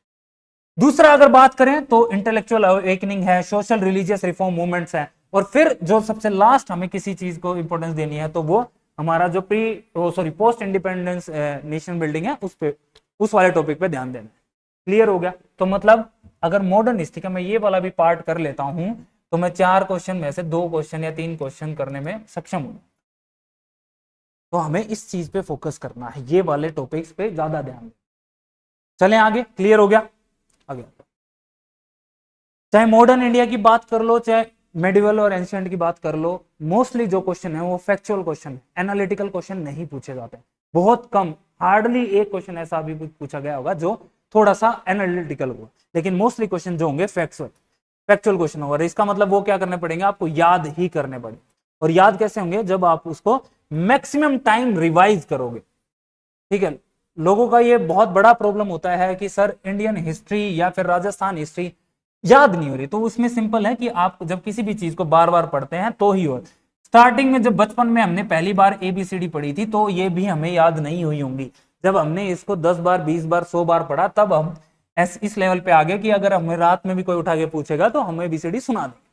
दूसरा अगर बात करें तो इंटेलेक्चुअल अवेकनिंग है, सोशल रिलीजियस रिफॉर्म मूवमेंट्स है, और फिर जो सबसे लास्ट हमें किसी चीज को इंपॉर्टेंस देनी है तो वो हमारा जो पोस्ट इंडिपेंडेंस नेशन बिल्डिंग है, उस पे, उस वाले टॉपिक पे ध्यान देना है। क्लियर हो गया? तो मतलब अगर मॉडर्न हिस्ट्री का मैं ये वाला भी पार्ट कर लेता हूं तो मैं 4 क्वेश्चन में से 2 क्वेश्चन या 3 क्वेश्चन करने में सक्षम हूं। तो हमें इस चीज पे फोकस करना है, ये वाले टॉपिक्स पे ज्यादा ध्यान दें। चलें आगे, क्लियर हो गया? आगे चाहे मॉडर्न इंडिया की बात कर लो, चाहे मेडिवल और एंशिएंट की बात कर लो, मोस्टली जो क्वेश्चन है वो फैक्चुअल क्वेश्चन है, एनालिटिकल क्वेश्चन नहीं पूछे जाते, बहुत कम, हार्डली एक क्वेश्चन ऐसा अभी पूछा गया होगा जो थोड़ा सा एनालिटिकल होगा, लेकिन मोस्टली क्वेश्चन जो होंगे फैक्चुअल क्वेश्चन होगा। इसका मतलब वो क्या करने पड़ेंगे, आपको याद ही करने पड़े, और याद कैसे होंगे, जब आप उसको मैक्सिमम टाइम रिवाइज करोगे। ठीक है, लोगों का ये बहुत बड़ा प्रॉब्लम होता है कि सर इंडियन हिस्ट्री या फिर राजस्थान हिस्ट्री याद नहीं हो रही, तो उसमें सिंपल है कि आप जब किसी भी चीज को बार बार पढ़ते हैं तो ही हो। स्टार्टिंग में जब बचपन में हमने पहली बार ABCD पढ़ी थी तो ये भी हमें याद नहीं हुई होंगी, जब हमने इसको 10 बार 20 बार 100 बार पढ़ा तब हम इस लेवल पे आ गए कि अगर हमें रात में भी कोई उठा के पूछेगा तो हमें ABCD सुना देंगे।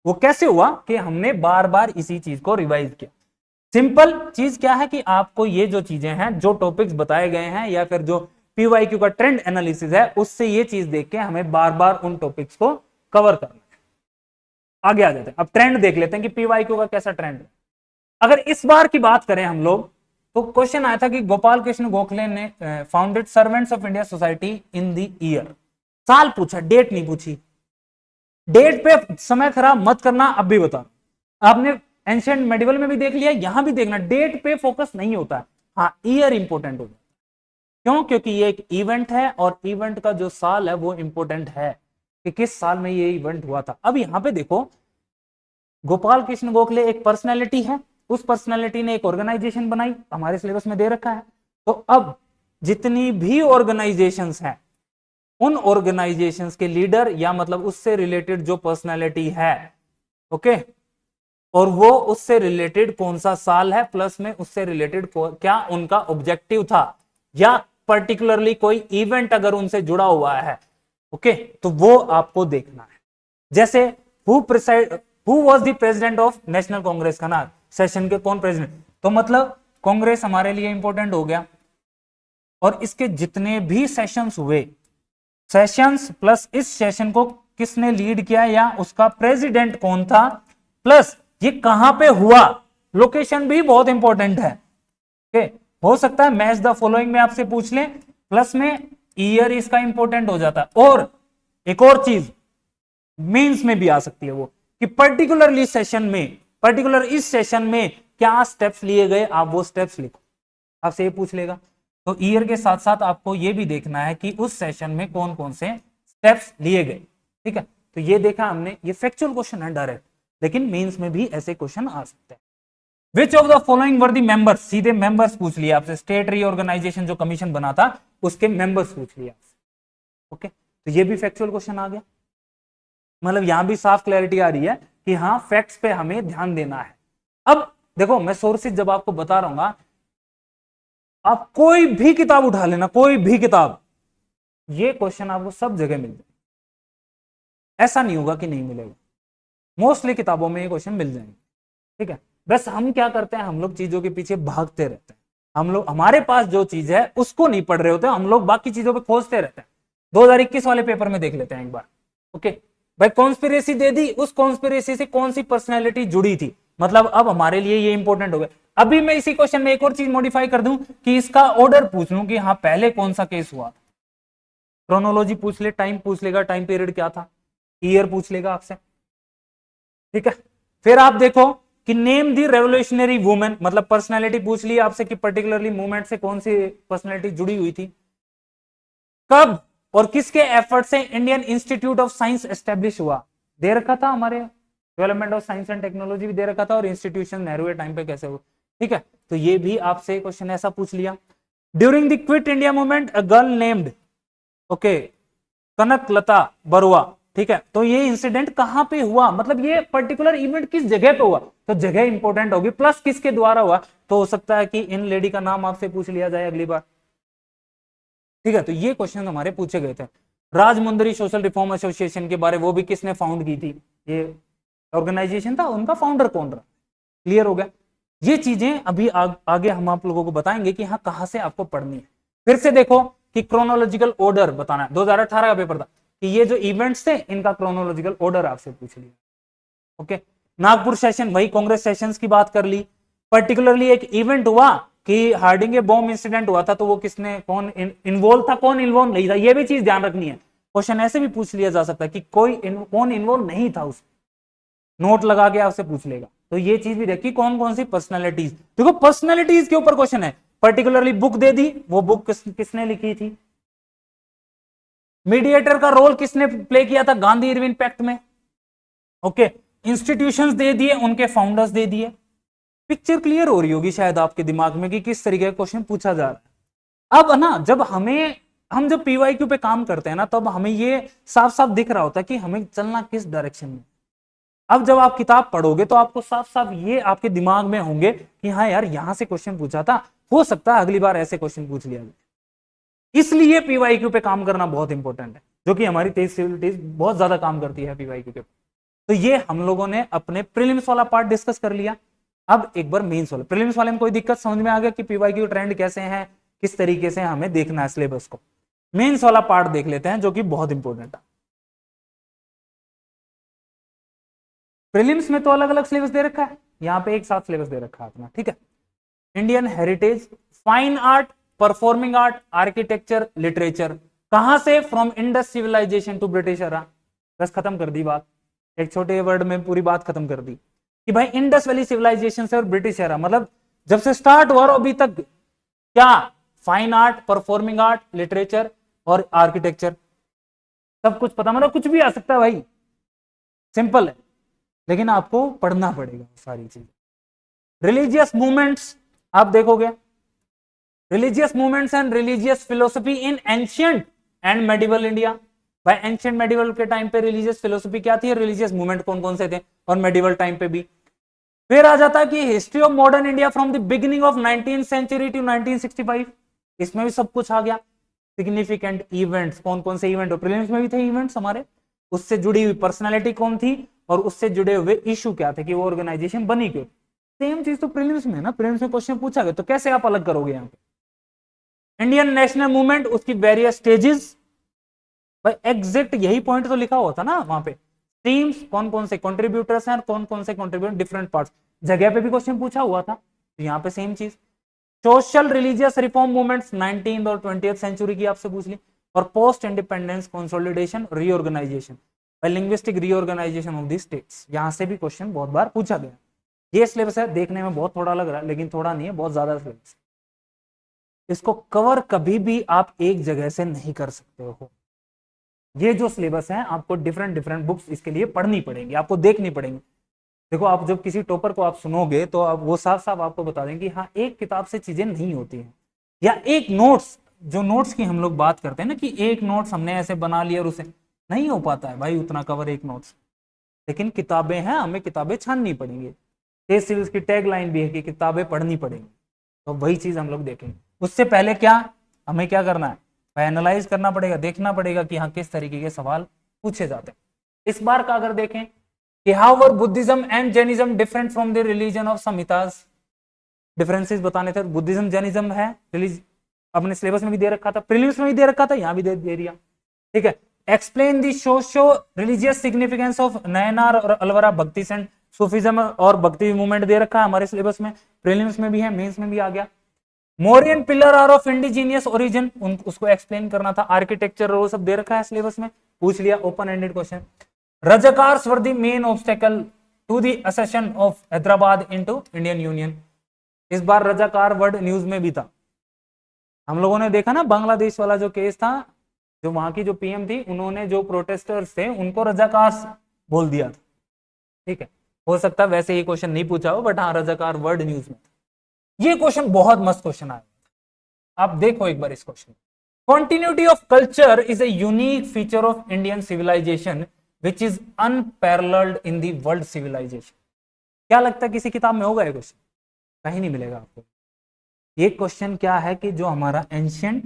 वो कैसे हुआ कि हमने बार बार इसी चीज को रिवाइज किया। सिंपल चीज क्या है कि आपको ये जो चीजें हैं, जो टॉपिक्स बताए गए हैं या फिर जो पीवाईक्यू का ट्रेंड एनालिसिस है, उससे ये चीज देख के हमें बार बार उन टॉपिक्स को कवर करना है। आगे आ जाते हैं, अब ट्रेंड देख लेते हैं कि पीवाईक्यू का कैसा ट्रेंड है। अगर इस बार की बात करें हम लोग, तो क्वेश्चन आया था कि गोपाल कृष्ण गोखले ने founded servants of India society in the year, साल पूछा, डेट नहीं पूछी। डेट पे समय खराब मत करना, अब भी बता, आपने एंशिएंट मेडिवल में भी देख लिया, यहां भी देखना, डेट पे फोकस नहीं होता है, हाँ ईयर इंपॉर्टेंट होता है। क्यों? क्योंकि ये एक इवेंट है और इवेंट का जो साल है वो इंपॉर्टेंट है कि किस साल में ये इवेंट हुआ था। अब यहां पे देखो, गोपाल कृष्ण गोखले एक पर्सनैलिटी है, उस पर्सनैलिटी ने एक ऑर्गेनाइजेशन बनाई, हमारे सिलेबस में दे रखा है। तो अब जितनी भी ऑर्गेनाइजेशंस हैं उन ऑर्गेनाइजेशंस के लीडर या मतलब उससे रिलेटेड जो पर्सनालिटी है, ओके, और वो उससे रिलेटेड कौन सा साल है, प्लस में उससे रिलेटेड क्या उनका ऑब्जेक्टिव था, या पर्टिकुलरली कोई इवेंट अगर उनसे जुड़ा हुआ है, ओके, तो वो आपको देखना है। जैसे who was the president of national Congress का ना सेशन के कौन प्रेसिडेंट, तो मतलब कांग्रेस हमारे लिए इंपॉर्टेंट हो गया, और इसके जितने भी सेशंस हुए, सेशंस प्लस इस सेशन को किसने लीड किया या उसका प्रेसिडेंट कौन था, प्लस ये कहां पे हुआ, लोकेशन भी बहुत इंपॉर्टेंट है। ओके, हो सकता है मैच द फॉलोइंग में आपसे पूछ ले, प्लस में ईयर इसका इंपॉर्टेंट हो जाता है। और एक और चीज मींस में भी आ सकती है वो, कि पर्टिकुलरली सेशन में, पर्टिकुलर इस सेशन में क्या स्टेप्स लिए गए, आप वो स्टेप्स लिखो, आपसे ये पूछ लेगा। तो ईयर के साथ साथ आपको ये भी देखना है कि उस सेशन में कौन कौन से स्टेप्स लिए गए, ठीक है। तो ये देखा हमने, ये फैक्चुअल क्वेश्चन है डायरेक्ट, लेकिन मेंस में भी ऐसे क्वेश्चन आ सकते हैं। Which of the following were the members, सीधे मेंबर्स पूछ लिया आपसे, स्टेट रीऑर्गेनाइजेशन जो कमीशन बना था उसके मेंबर्स पूछ लिया आपसे, ओके। तो ये भी फैक्चुअल क्वेश्चन आ गया, मतलब यहां भी साफ क्लैरिटी आ रही है कि हाँ फैक्ट्स पे हमें ध्यान देना है। अब देखो मैं सोर्सेज जब आपको बता रहा हूँ, आप कोई भी किताब उठा लेना, कोई भी किताब, ये क्वेश्चन आपको सब जगह मिल जाए, ऐसा नहीं होगा कि नहीं मिलेगा, मोस्टली किताबों में ये क्वेश्चन मिल जाएंगे, ठीक है। बस हम क्या करते हैं, हम लोग चीजों के पीछे भागते रहते हैं, हम लोग हमारे पास जो चीज है उसको नहीं पढ़ रहे होते, हम लोग बाकी चीजों पे खोजते रहते हैं। 2021 वाले पेपर में देख लेते हैं एक बार, ओके भाई, कॉन्स्पिरेसी दे दी, उस कॉन्स्पिरेसी से कौन सी पर्सनैलिटी जुड़ी थी, मतलब अब हमारे लिए ये इंपॉर्टेंट हो गया। अभी मैं इसी क्वेश्चन में एक और चीज मॉडिफाई कर दूं कि इसका ऑर्डर पूछ लूं कि हाँ पहले कौन सा केस हुआ, क्रोनोलॉजी पूछ ले, टाइम पूछ लेगा, टाइम पीरियड क्या था, ईयर पूछ लेगा आपसे, ठीक है। फिर आप देखो कि नेम दी रेवोल्यूशनरी वुमेन, मतलब पर्सनालिटी पूछ ली आपसे कि पर्टिकुलरली मूवमेंट से कौन सी पर्सनालिटी जुड़ी हुई थी, कब और किसके एफर्ट से Indian institute of science establish हुआ, दे रखा था हमारे development of science and technology भी दे रखा था, और इंस्टीट्यूशन नेहरू के टाइम पे कैसे हुआ, ठीक है। तो ये भी आपसे क्वेश्चन ऐसा पूछ लिया। During the Quit India movement a girl named, okay, Kanak Lata Barua, ठीक है, तो ये इंसिडेंट कहां पे हुआ, मतलब ये पर्टिकुलर इवेंट किस जगह पे हुआ, तो जगह इंपॉर्टेंट होगी, प्लस किसके द्वारा हुआ, तो हो सकता है कि इन लेडी का नाम आपसे पूछ लिया जाए अगली बार, ठीक है। तो ये क्वेश्चन हमारे पूछे गए थे। राजमुंदरी सोशल रिफॉर्म एसोसिएशन के बारे, वो भी किसने फाउंड की थी, ये ऑर्गेनाइजेशन था, उनका फाउंडर कौन रहा, क्लियर हो गया। ये चीजें अभी आगे हम आप लोगों को बताएंगे कि हाँ कहां से आपको पढ़नी है। फिर से देखो कि क्रोनोलॉजिकल ऑर्डर बताना है, 2018 का पेपर था कि ये जो इवेंट्स थे इनका क्रोनोलॉजिकल ऑर्डर आपसे पूछ लिया, ओके। नागपुर सेशन, वही कांग्रेस सेशंस की बात कर ली, पर्टिकुलरली एक इवेंट हुआ कि हार्डिंगे बॉम्ब इंसिडेंट हुआ था, तो वो किसने, कौन इन्वॉल्व था, कौन इन्वॉल्व नहीं था, ये भी चीज ध्यान रखनी है। क्वेश्चन ऐसे भी पूछ लिया जा सकता है कि कौन इन्वॉल्व नहीं था, उस नोट लगा के आपसे पूछ लेगा। तो ये चीज भी देखी, कौन कौन सी पर्सनैलिटीज, देखो पर्सनैलिटीज के ऊपर क्वेश्चन है, पर्टिकुलरली बुक दे दी, वो बुक किसने लिखी थी, मीडिएटर का रोल किसने प्ले किया था गांधी इरविन पैक्ट में, ओके, इंस्टीट्यूशंस दे दिए, उनके फाउंडर्स दे दिए। पिक्चर क्लियर हो रही होगी शायद आपके दिमाग में कि किस तरीके का क्वेश्चन पूछा जा रहा है। अब ना जब हम जब पीवाईक्यू पे काम करते हैं ना, तब हमें ये साफ साफ दिख रहा होता है कि हमें चलना किस डायरेक्शन में। अब जब आप किताब पढ़ोगे तो आपको साफ साफ ये आपके दिमाग में होंगे कि हाँ यार यहां से क्वेश्चन पूछा था, हो सकता है अगली बार ऐसे क्वेश्चन पूछ लिया जाए। इसलिए पीवाईक्यू पे काम करना बहुत इंपॉर्टेंट है, जो कि हमारी तेज सिविलिटीज बहुत ज्यादा काम करती है पीवाईक्यू के। तो ये हम लोगों ने अपने प्रीलिम्स वाला पार्ट डिस्कस कर लिया। अब एक बार मेंस वाला, प्रीलिम्स वाले में कोई दिक्कत समझ में आ गया कि पीवाईक्यू ट्रेंड कैसे हैं, किस तरीके से हमें देखना है सिलेबस को। मेंस वाला पार्ट देख लेते हैं जो कि बहुत इंपॉर्टेंट है। प्रीलिम्स में तो अलग अलग सिलेबस दे रखा है, यहाँ पे एक साथ सिलेबस दे रखा है अपना, ठीक है। Indian heritage, fine art, performing art, architecture, literature, कहां से, from Indus civilisation to British era. बस खत्म कर दी बात, एक छोटे वर्ड में पूरी बात खत्म कर दी कि भाई इंडस वैली सिविलाइजेशन से और ब्रिटिश एरा, मतलब जब से स्टार्ट हुआ और अभी तक क्या, fine art, performing art, literature और आर्किटेक्चर, सब कुछ पता, मतलब कुछ भी आ सकता है भाई, सिंपल है, लेकिन आपको पढ़ना पड़ेगा सारी चीज। रिलीजियस मूवमेंट्स आप देखोगे religious movements and religious philosophy in ancient and medieval India. भाई एंशियंट मेडिवल के टाइम पे रिलीजियस फिलोसफी क्या थी, रिलीजियस मूवमेंट कौन कौन से थे, और मेडिवल टाइम पे भी। फिर आ जाता है कि history of modern India from the beginning of 19th century to 1965, इसमें भी सब कुछ आ गया। सिग्निफिकेंट इवेंट्स, कौन कौन से इवेंट, प्रीलिम्स में भी थे इवेंट्स हमारे, उससे जुड़ी हुई पर्सनालिटी कौन थी, और उससे जुड़े हुए इशू क्या थे कि वो ऑर्गेनाइजेशन बनी क्यों। सेम चीज तो प्रीलिम्स में ना, प्रीलिम्स में क्वेश्चन पूछा गया, तो कैसे आप अलग करोगे यहाँ पे। इंडियन नेशनल मूवमेंट, उसकी वेरियस स्टेजेस, भाई एग्जैक्ट यही पॉइंट तो लिखा हुआ था ना वहां पे। स्ट्रीम्स, कौन कौन से कंट्रीब्यूटर्स हैं और कौन कौन से कंट्रीब्यूट डिफरेंट पार्ट्स, जगह पे भी क्वेश्चन पूछा हुआ था, तो यहाँ पे सेम चीज। Social religious reform movements 19th और 20th सेंचुरी की आपसे पूछ ली, और post independence consolidation reorganisation, linguistic reorganisation of the states, यहां से भी क्वेश्चन बहुत बार पूछा गया। ये सिलेबस है, देखने में बहुत थोड़ा लग रहा है, लेकिन थोड़ा नहीं है, बहुत ज्यादा सिलेबस। इसको कवर कभी भी आप एक जगह से नहीं कर सकते हो। ये जो सिलेबस है आपको डिफरेंट डिफरेंट बुक्स इसके लिए पढ़नी पड़ेंगी, आपको देखनी पड़ेंगी। देखो आप जब किसी टॉपर को आप सुनोगे तो आप वो साफ साफ आपको बता देंगे कि हाँ एक किताब से चीजें नहीं होती हैं, या एक नोट्स, जो नोट्स की हम लोग बात करते हैं ना कि एक नोट्स हमने ऐसे बना लिया और उसे नहीं हो पाता है भाई उतना कवर एक नोट्स। लेकिन किताबें हैं, हमें किताबें छाननी पड़ेंगी। टेस्ट सीरीज की टैग लाइन भी है कि किताबें पढ़नी पड़ेंगी, तो वही चीज हम लोग देखेंगे। उससे पहले क्या हमें क्या करना है, एनालाइज करना पड़ेगा, देखना पड़ेगा कि हाँ किस तरीके के सवाल पूछे जाते हैं। इस बार का अगर देखें कि how were Buddhism and Jainism different from the religion of Samhitas, differences बताने थे। बुद्धिज्म जैनिज्म है अपने सिलेबस में भी दे रखा था, प्रीलिम्स में भी दे रखा था, यहां भी दे दिया, ठीक है। Explain the socio religious significance of Nayanar और अलवरा भक्ति सेंट, सूफिज्म और भक्ति मूवमेंट दे रखा है हमारे सिलेबस में, प्रीलिम्स में भी है, मेंस में भी आ गया। Mauryan pillar are of indigenous origin, उसको एक्सप्लेन करना था। आर्किटेक्चर वो सब दे रखा है सिलेबस में, पूछ लिया, open ended question. Razakars were the main obstacle to the accession of Hyderabad into Indian union. इस बार रजाकार वर्ड न्यूज में भी था, हम लोगों ने देखा ना बांग्लादेश वाला जो केस था, जो वहां की जो पीएम थी, उन्होंने जो प्रोटेस्टर्स थे उनको रजाकार बोल दिया था, ठीक है। हो सकता है वैसे ही क्वेश्चन नहीं पूछा हो, बट हाँ रजाकार वर्ड न्यूज में। ये क्वेश्चन बहुत मस्त क्वेश्चन आया, आप देखो एक बार इस question. Continuity of culture is a unique feature of Indian civilization which is unparalleled in the world civilization। क्या लगता है किसी किताब में होगा ये क्वेश्चन, कहीं नहीं मिलेगा आपको। ये क्वेश्चन क्या है कि जो हमारा एंशियंट,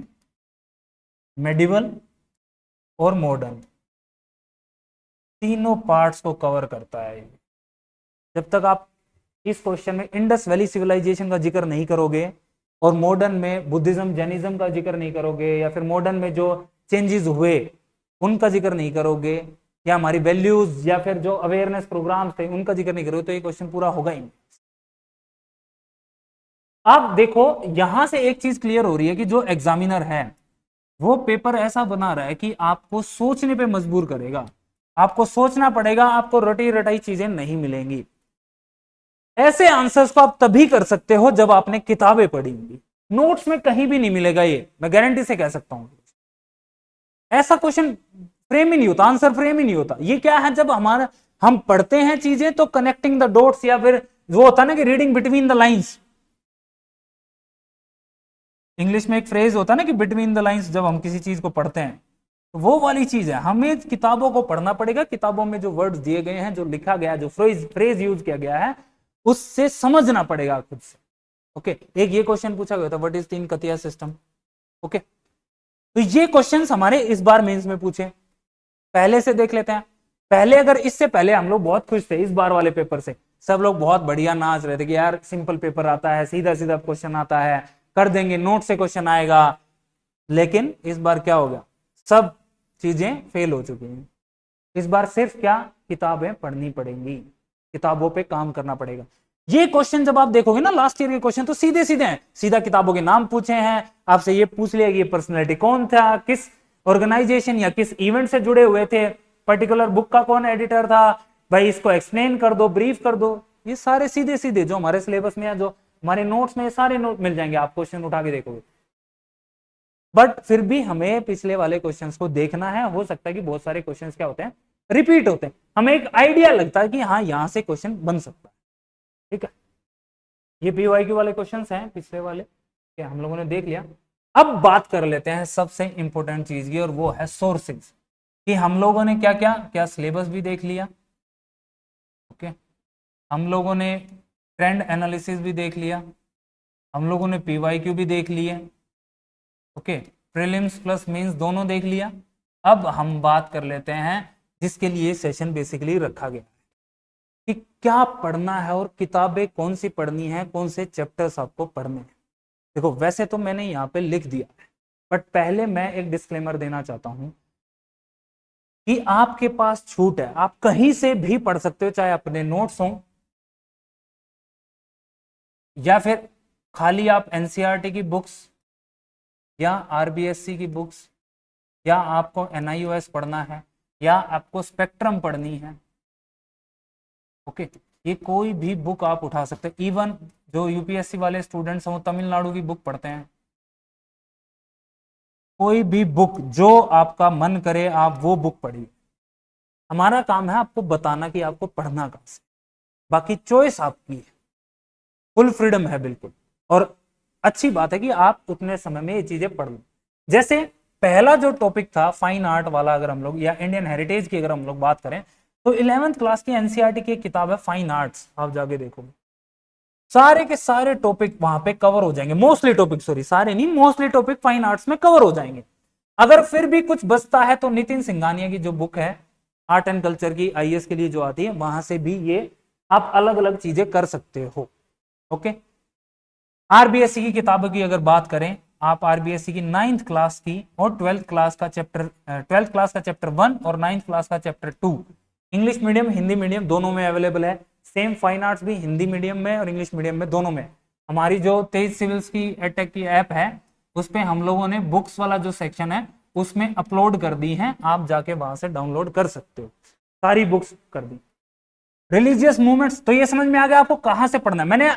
मेडिवल और मॉडर्न तीनों पार्ट्स को कवर करता है। जब तक आप इस क्वेश्चन में इंडस वैली सिविलाइजेशन का जिक्र नहीं करोगे और मॉडर्न में बुद्धिज्म जैनिज्म का जिक्र नहीं करोगे, या फिर मॉडर्न में जो चेंजेस हुए उनका जिक्र नहीं करोगे, या हमारी वैल्यूज या फिर जो अवेयरनेस प्रोग्राम्स थे उनका जिक्र नहीं करोगे, तो ये क्वेश्चन पूरा होगा ही नहीं। आप देखो यहां से एक चीज क्लियर हो रही है कि जो एग्जामिनर है वो पेपर ऐसा बना रहा है कि आपको सोचने पे मजबूर करेगा, आपको सोचना पड़ेगा, आपको रटी रटाई चीजें नहीं मिलेंगी। ऐसे आंसर्स को आप तभी कर सकते हो जब आपने किताबें पढ़ी होंगी, नोट्स में कहीं भी नहीं मिलेगा, ये मैं गारंटी से कह सकता हूं। ऐसा क्वेश्चन फ्रेम ही नहीं होता, आंसर फ्रेम ही नहीं होता। ये क्या है, जब हमारा हम पढ़ते हैं चीजें तो कनेक्टिंग द डॉट्स, या फिर वो होता है ना कि reading between the lines, English में एक फ्रेज होता है ना कि बिटवीन द लाइंस, जब हम किसी चीज को पढ़ते हैं तो वो वाली चीज है। हमें किताबों को पढ़ना पड़ेगा, किताबों में जो वर्ड्स दिए गए हैं, जो लिखा गया है, जो फ्रेज यूज किया गया है, उससे समझना पड़ेगा खुद से। ओके, एक ये क्वेश्चन पूछा गया था, व्हाट इज तीन कतिया सिस्टम। ओके, तो ये क्वेश्चंस हमारे इस बार मेंस में पूछे, पहले से देख लेते हैं। पहले अगर इससे पहले हम लोग बहुत खुश थे इस बार वाले पेपर से, सब लोग बहुत बढ़िया नाच रहे थे कि यार सिंपल पेपर आता है, सीधा सीधा क्वेश्चन आता है, कर देंगे, नोट से क्वेश्चन आएगा। लेकिन इस बार क्या हो गया, सब चीजें फेल हो चुकी हैं। इस बार सिर्फ क्या, किताबें पढ़नी पड़ेंगी, किताबों पे काम करना पड़ेगा। ये क्वेश्चन जब आप देखोगे ना लास्ट ईयर के क्वेश्चन, तो सीधे सीधे हैं, सीधा किताबों के नाम पूछे हैं, आपसे ये पूछ लिया कि ये पर्सनैलिटी कौन था, किस ऑर्गेनाइजेशन या किस इवेंट से जुड़े हुए थे, पर्टिकुलर बुक का कौन एडिटर था, भाई इसको एक्सप्लेन कर दो, ब्रीफ कर दो। ये सारे सीधे सीधे जो हमारे सिलेबस में है, जो हमारे नोट्स में, सारे नोट मिल जाएंगे, आप क्वेश्चन उठा के देखोगे। बट फिर भी हमें पिछले वाले क्वेश्चंस को देखना है। हो सकता है कि बहुत सारे क्वेश्चंस क्या होते हैं, रिपीट होते हैं, हमें एक आइडिया लगता है कि हाँ यहां से क्वेश्चन बन सकता है। ठीक है, ये पीवाईक्यू वाले क्वेश्चंस हैं पिछले वाले, हम लोगों ने देख लिया। अब बात कर लेते हैं सबसे इंपॉर्टेंट चीज की, और वो है सोर्सेज, कि हम लोगों ने क्या क्या क्या सिलेबस भी देख लिया। ओके, हम लोगों ने ट्रेंड एनालिसिस भी देख लिया, हम लोगों ने पीवाईक्यू भी देख लिए। ओके, प्रीलिम्स प्लस मेंस दोनों देख लिया। अब हम बात कर लेते हैं जिसके लिए सेशन बेसिकली रखा गया कि क्या पढ़ना है और किताबें कौन सी पढ़नी है, कौन से चैप्टर्स आपको पढ़ने हैं। देखो वैसे तो मैंने यहाँ पे लिख दिया है, बट पहले मैं एक डिस्क्लेमर देना चाहता हूं कि आपके पास छूट है, आप कहीं से भी पढ़ सकते हो, चाहे अपने नोट्स हो या फिर खाली आप एनसीईआरटी की बुक्स या आरबीएससी की बुक्स, या आपको एनआईओएस पढ़ना है, या आपको स्पेक्ट्रम पढ़नी है। ओके, ये कोई भी बुक आप उठा सकते हैं। इवन जो यूपीएससी वाले स्टूडेंट्स हैं वो तमिलनाडु की बुक पढ़ते हैं। कोई भी बुक जो आपका मन करे आप वो बुक पढ़िए। हमारा काम है आपको बताना कि आपको पढ़ना कहां से, बाकी चॉइस आपकी है, फुल फ्रीडम है बिल्कुल। और अच्छी बात है कि आप उतने समय में ये चीजें पढ़ लो। जैसे पहला जो टॉपिक था फाइन आर्ट वाला, अगर हम लोग या इंडियन हेरिटेज की अगर हम लोग बात करें, तो 11th क्लास की एनसीईआरटी की एक किताब है फाइन आर्ट्स, आप जाके देखोगे सारे के सारे टॉपिक वहां पे कवर हो जाएंगे। मोस्टली टॉपिक, सॉरी सारे नहीं, मोस्टली टॉपिक फाइन आर्ट्स में कवर हो जाएंगे। अगर फिर भी कुछ बचता है तो नितिन सिंघानिया की जो बुक है आर्ट एंड कल्चर की, आईएएस के लिए जो आती है, वहां से भी ये आप अलग अलग चीजें कर सकते हो। ओके, आरबीएससी की किताबों की अगर बात करें, आप आरबीएससी की 9th क्लास की और 12th क्लास का चैप्टर 1 और 9th क्लास का chapter 2 English medium Hindi medium दोनों में अवेलेबल है। सेम फाइन आर्ट्स भी हिंदी मीडियम में और इंग्लिश मीडियम में दोनों में। हमारी जो तेज सिविल्स की एटेक की ऐप है उस पर हम लोगों ने बुक्स वाला जो सेक्शन है उसमें अपलोड कर दी है, आप जाके वहां से डाउनलोड कर सकते हो, सारी बुक्स कर दी। रिलीजियस मूवमेंट्स, तो ये समझ में आ गया आपको कहां से पढ़ना है। मैंने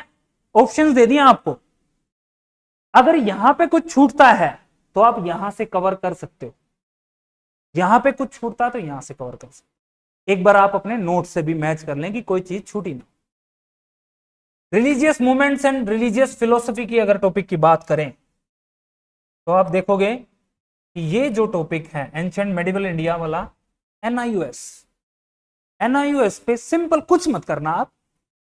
ऑप्शंस दे दिए आपको, अगर यहां पे कुछ छूटता है तो आप यहां से कवर कर सकते हो, यहां पे कुछ छूटता है तो यहां से कवर कर सकते हो। एक बार आप अपने नोट से भी मैच कर लें कि कोई चीज छूटी ना। Religious movements and religious philosophy की अगर टॉपिक की बात करें तो आप देखोगे कि ये जो टॉपिक है एंशिएंट मेडिवल इंडिया वाला, एनआईओएस पे सिंपल कुछ मत करना आप,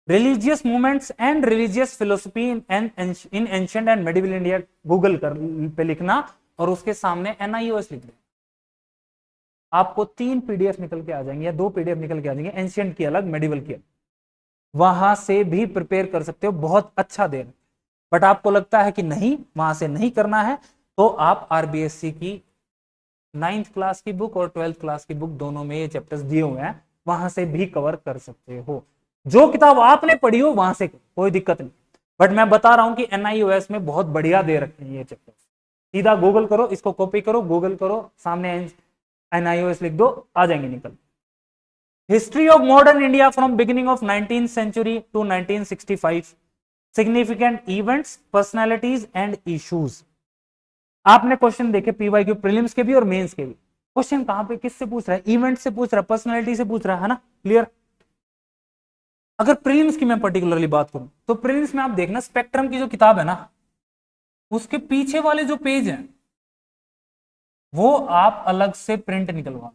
religious movements and religious philosophy in ancient and medieval India Google कर पे लिखना और उसके सामने एनआईओएस लिख देना, आपको 3 पीडीएफ निकल के आ जाएंगे या 2 पीडीएफ निकल के आ जाएंगे, एंशिएंट की अलग मेडिवल की अलग। वहां से भी प्रिपेयर कर सकते हो, बहुत अच्छा दे रहे। बट आपको लगता है कि नहीं वहां से नहीं करना है, तो आप आरबीएससी की 9th क्लास की बुक और 12th क्लास की बुक दोनों में ये चैप्टर्स दिए हुए हैं, वहां से भी कवर कर सकते हो। जो किताब आपने पढ़ी हो वहां से कोई दिक्कत नहीं। बट मैं बता रहा हूं कि एनआईओएस में बहुत बढ़िया दे रखे हैं ये चैप्टर्स। सीधा गूगल करो, इसको कॉपी करो, गूगल करो, सामने एनआईओएस लिख दो, आ जाएंगे निकल। History of modern India from beginning of 19th century to 1965, significant events, personalities and issues. आपने क्वेश्चन देखे पीवाईक्यू प्रीलिम्स के भी और मेंस के भी। क्वेश्चन कहां पे किससे पूछ रहा है, इवेंट से पूछ रहा है, पर्सनैलिटी से पूछ रहा है ना, क्लियर। अगर प्रीलिम्स की मैं पर्टिकुलरली बात करूं तो प्रीलिम्स में आप देखना स्पेक्ट्रम की जो किताब है ना, उसके पीछे वाले जो पेज हैं वो आप अलग से प्रिंट निकलवा,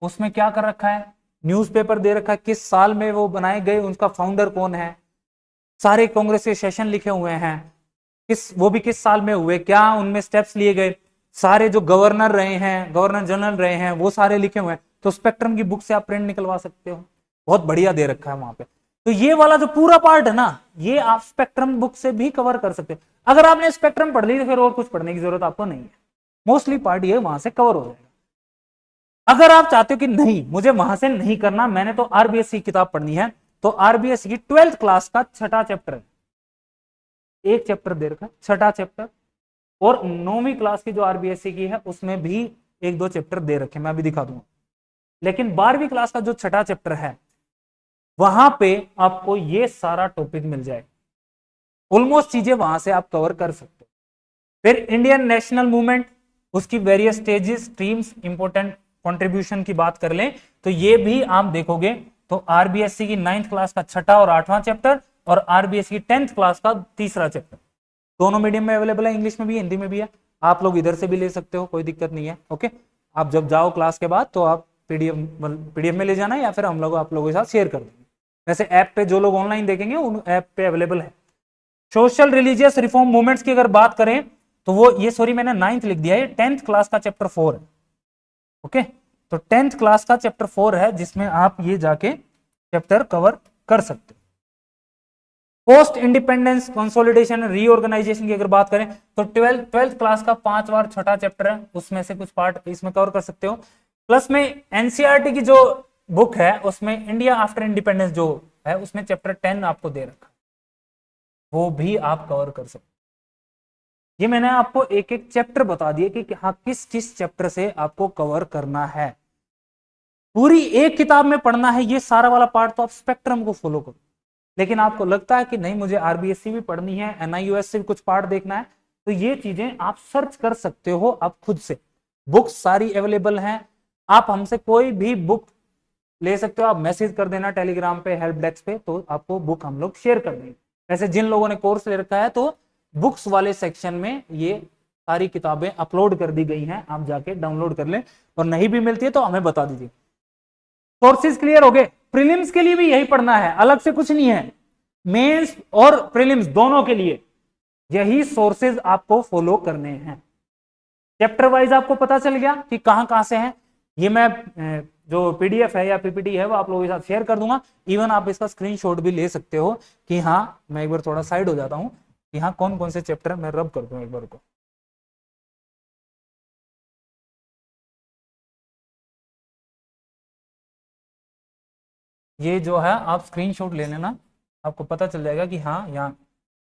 उसमें क्या कर रखा है, न्यूज़पेपर दे रखा है, किस साल में वो बनाए गए, उनका फाउंडर कौन है, सारे कांग्रेस के सेशन लिखे हुए हैं, वो भी किस साल में हुए, क्या उनमें स्टेप्स लिए गए, सारे जो गवर्नर रहे हैं, गवर्नर जनरल रहे हैं, वो सारे लिखे हुए हैं। तो स्पेक्ट्रम की बुक से आप प्रिंट निकलवा सकते हो, बहुत बढ़िया दे रखा है वहां पे। तो ये वाला जो पूरा पार्ट है ना, ये आप स्पेक्ट्रम बुक से भी कवर कर सकते हो। अगर आपने स्पेक्ट्रम पढ़ ली तो फिर और कुछ पढ़ने की जरूरत आपको नहीं है, मोस्टली पार्ट ये वहां से कवर हो जाएगा। अगर आप चाहते हो कि नहीं मुझे वहां से नहीं करना, मैंने तो आरबीएससी की किताब पढ़नी है, तो आरबीएससी की 12th क्लास का 6ठा चैप्टर है, एक चैप्टर दे रखा है 6ठा चैप्टर, और 9वीं क्लास की जो आरबीएससी की है उसमें भी 1-2 चैप्टर दे रखे, मैं अभी दिखा दूंगा। लेकिन 12वीं क्लास का जो 6ठा चैप्टर है वहां पे आपको ये सारा टॉपिक मिल जाए, ऑलमोस्ट चीजें वहां से आप कवर कर सकते हो। फिर इंडियन नेशनल मूवमेंट, उसकी various stages, streams, important contribution की बात कर लें तो ये भी आप देखोगे तो आरबीएससी की 9th क्लास का 6ठा और 8वां चैप्टर और आरबीएससी की 10th क्लास का 3रा चैप्टर, दोनों मीडियम में अवेलेबल है, इंग्लिश में भी है, हिंदी में भी है। आप लोग इधर से भी ले सकते हो, कोई दिक्कत नहीं है। ओके, आप जब जाओ क्लास के बाद तो आप पीडीएफ में ले जाना, या फिर हम लोग आप लोगों के साथ शेयर कर देंगे। वैसे ऐप पे जो लोग ऑनलाइन देखेंगे उन ऐप पे अवेलेबल है। सोशल रिलीजियस रिफॉर्म मूवमेंट्स की अगर बात करें तो वो ये, सॉरी मैंने 9th लिख दिया है, 10th क्लास का चैप्टर 4 है। ओके, तो 10th क्लास का चैप्टर 4 है, जिसमें आप ये जाके चैप्टर कवर कर सकते हो। पोस्ट इंडिपेंडेंस कंसोलिडेशन रीऑर्गेनाइजेशन की अगर बात करें तो 12th क्लास का 5वां और 6वां चैप्टर है, उसमें से कुछ पार्ट इसमें कवर कर सकते हो। प्लस में एनसीईआरटी की जो बुक है उसमें इंडिया आफ्टर इंडिपेंडेंस जो है उसमें चैप्टर 10 आपको दे रखा है, वो भी आप कवर कर सकते हो। ये मैंने आपको एक एक चैप्टर बता दिए कि हाँ किस किस चैप्टर से आपको कवर करना है। पूरी एक किताब में पढ़ना है ये सारा वाला पार्ट तो आप स्पेक्ट्रम को फॉलो करो। लेकिन आपको लगता है कि नहीं मुझे आरबीएससी भी पढ़नी है, एनआईयूएस से भी कुछ पार्ट देखना है, तो ये चीजें आप सर्च कर सकते हो आप खुद से। बुक्स सारी अवेलेबल हैं, आप हमसे कोई भी बुक ले सकते हो। आप मैसेज कर देना टेलीग्राम पे, हेल्प डेस्क पे, तो आपको बुक हम लोग शेयर कर देंगे। वैसे जिन लोगों ने कोर्स ले रखा है तो बुक्स वाले सेक्शन में ये सारी किताबें अपलोड कर दी गई हैं, आप जाके डाउनलोड कर लें। और नहीं भी मिलती है तो हमें बता दीजिए। सोर्सेज क्लियर हो गए। प्रीलिम्स के लिए भी यही पढ़ना है, अलग से कुछ नहीं है। मेंस और प्रीलिम्स दोनों के लिए यही सोर्सेज आपको फॉलो करने हैं। चैप्टर वाइज आपको पता चल गया कि कहां कहां से हैं। ये मैं जो पीडीएफ है या पीपीटी है वो आप लोगों के साथ शेयर कर दूंगा। इवन आप इसका स्क्रीनशॉट भी ले सकते हो कि हाँ, मैं एक बार थोड़ा साइड हो जाता हूं कि हाँ कौन कौन से चैप्टर मैं रब कर दूं एक बार को। ये जो है आप स्क्रीनशॉट ले लेना, आपको पता चल जाएगा कि हाँ यहाँ।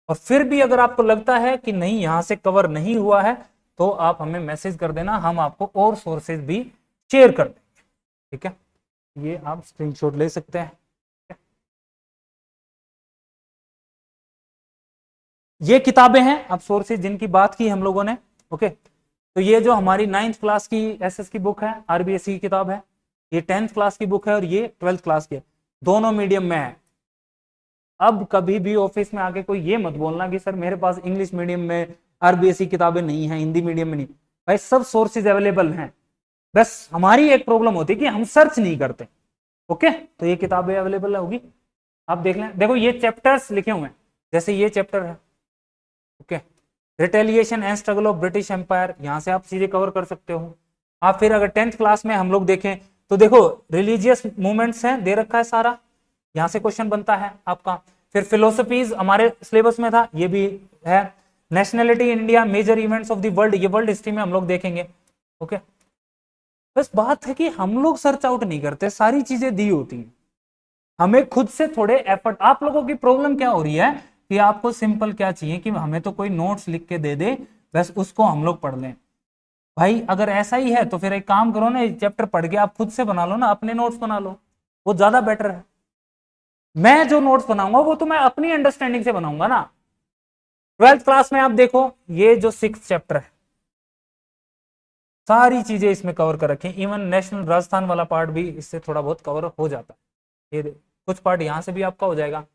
और फिर भी अगर आपको लगता है कि नहीं यहां से कवर नहीं हुआ है तो आप हमें मैसेज कर देना, हम आपको और सोर्सेज भी शेयर कर देंगे। ठीक है, ये आप स्क्रीनशॉट ले सकते हैं। ये किताबें हैं अब सोर्सेज जिनकी बात की हम लोगों ने। ओके, तो ये जो हमारी 9th क्लास की एसएस की बुक है, आरबीएससी की किताब है, ये 10th क्लास की बुक है और ये 12th क्लास की है, दोनों मीडियम में है। अब कभी भी ऑफिस में आके कोई ये मत बोलना कि सर मेरे पास इंग्लिश मीडियम में आरबीएससी किताबें नहीं है, हिंदी मीडियम में नहीं। भाई सब सोर्सेज अवेलेबल हैं, बस हमारी एक प्रॉब्लम होती है कि हम सर्च नहीं करते। ओके, तो ये किताबें अवेलेबल होगी, आप देख लें। देखो ये चैप्टर्स लिखे हुए हैं, जैसे ये चैप्टर है। Okay, retaliation and struggle of British empire, यहां से आप चीजें कवर कर सकते हो। आप फिर अगर 10th क्लास में हम लोग देखें तो देखो रिलीजियस मूवमेंट्स हैं, दे रखा है सारा, यहां से क्वेश्चन बनता है आपका। फिर फिलोसफीज हमारे सिलेबस में था, ये भी है। Nationality India, major events of the world, ये वर्ल्ड हिस्ट्री में हम लोग देखेंगे। ओके, बस बात है कि हम लोग सर्च आउट नहीं करते, सारी चीजें दी होती हैं, हमें खुद से थोड़े एफर्ट। आप लोगों की प्रॉब्लम क्या हो रही है कि आपको सिंपल क्या चाहिए कि हमें तो कोई नोट्स लिख के दे दे, बस उसको हम लोग पढ़ लें। भाई अगर ऐसा ही है तो फिर एक काम करो ना, चैप्टर पढ़ के आप खुद से बना लो ना, अपने नोट्स बना लो, वो ज्यादा बेटर है। मैं जो नोट्स बनाऊंगा वो तो मैं अपनी अंडरस्टैंडिंग से बनाऊंगा ना। 12th क्लास में आप देखो ये जो 6th चैप्टर है, सारी चीजें इसमें कवर कर रखी, इवन नेशनल राजस्थान वाला पार्ट भी इससे थोड़ा बहुत कवर हो जाता है। ये कुछ पार्ट यहां से भी आपका हो जाएगा,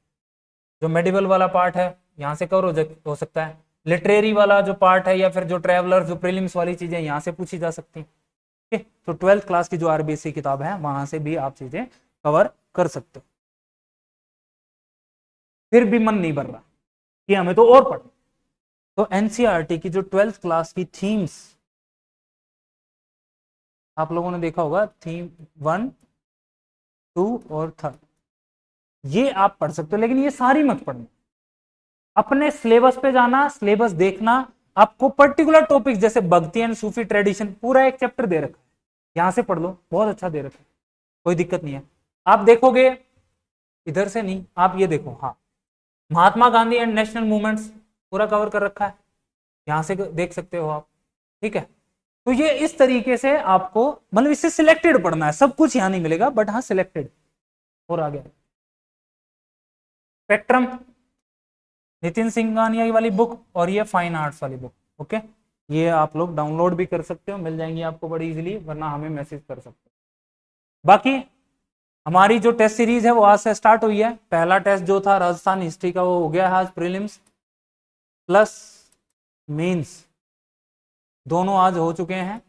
जो मेडिवल वाला पार्ट है यहां से कवर हो सकता है। लिटरेरी वाला जो पार्ट है या फिर जो ट्रेवलर जो प्रीलिम्स वाली चीजें यहां से पूछी जा सकती हैं। ठीक, तो 12th क्लास की जो आरबीएससी किताब है वहां से भी आप चीजें कवर कर सकते हो। फिर भी मन नहीं भर रहा कि हमें तो और पढ़ना, तो एनसीईआरटी की जो 12th क्लास की थीम्स आप लोगों ने देखा होगा, थीम 1, 2 और 3, ये आप पढ़ सकते हो। लेकिन ये सारी मत पढ़ना, अपने सिलेबस पे जाना, सिलेबस देखना। आपको पर्टिकुलर टॉपिक जैसे भक्ति एंड सूफी ट्रेडिशन पूरा एक चैप्टर दे रखा है, यहां से पढ़ लो, बहुत अच्छा दे रखा है, कोई दिक्कत नहीं है। आप देखोगे इधर से नहीं, आप ये देखो, हाँ Mahatma Gandhi and national movements पूरा कवर कर रखा है, यहां से देख सकते हो आप। ठीक है, तो ये इस तरीके से आपको मतलब इससे सिलेक्टेड पढ़ना है, सब कुछ यहां नहीं मिलेगा बट हाँ सिलेक्टेड। और आगे स्पेक्ट्रम, नितिन सिंघानिया वाली बुक और ये फाइन आर्ट्स वाली बुक। ओके, ये आप लोग डाउनलोड भी कर सकते हो, मिल जाएंगी आपको बड़ी इजीली, वरना हमें मैसेज कर सकते हो। बाकी हमारी जो टेस्ट सीरीज है वो आज से स्टार्ट हुई है। पहला टेस्ट जो था राजस्थान हिस्ट्री का वो हो गया है आज प्रीलिम्स, प्लस मेंस दोनों आज हो चुके हैं।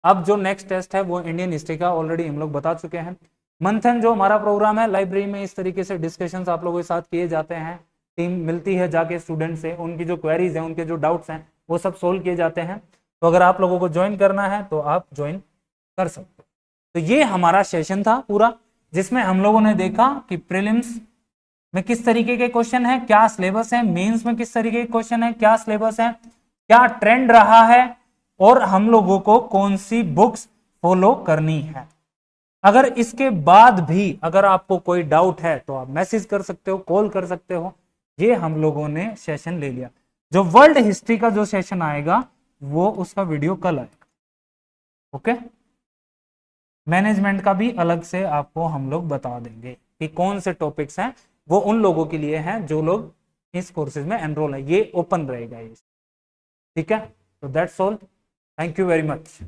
अब जो नेक्स्ट टेस्ट है वो इंडियन हिस्ट्री का ऑलरेडी हम लोग बता चुके हैं। मंथन जो हमारा प्रोग्राम है, लाइब्रेरी में इस तरीके से डिस्कशंस आप लोगों के साथ किए जाते हैं, टीम मिलती है जाके स्टूडेंट से, उनकी जो क्वेरीज हैं, उनके जो डाउट्स हैं वो सब सोल्व किए जाते हैं। तो अगर आप लोगों को ज्वाइन करना है तो आप ज्वाइन कर सकते हो। तो ये हमारा सेशन था पूरा, जिसमें हम लोगों ने देखा कि प्रीलिम्स में किस तरीके के क्वेश्चन है, क्या सिलेबस है, मेंस में किस तरीके के क्वेश्चन है, क्या सिलेबस है, क्या ट्रेंड रहा है, और हम लोगों को कौन सी बुक्स फॉलो करनी है। अगर इसके बाद भी अगर आपको कोई डाउट है तो आप मैसेज कर सकते हो, कॉल कर सकते हो। ये हम लोगों ने सेशन ले लिया। जो वर्ल्ड हिस्ट्री का जो सेशन आएगा वो उसका वीडियो कल आएगा। ओके, मैनेजमेंट का भी अलग से आपको हम लोग बता देंगे कि कौन से टॉपिक्स हैं, वो उन लोगों के लिए हैं जो लोग इस कोर्सेज में एनरोल है। ये ओपन रहेगा ये, ठीक है। तो that's all, thank you very much.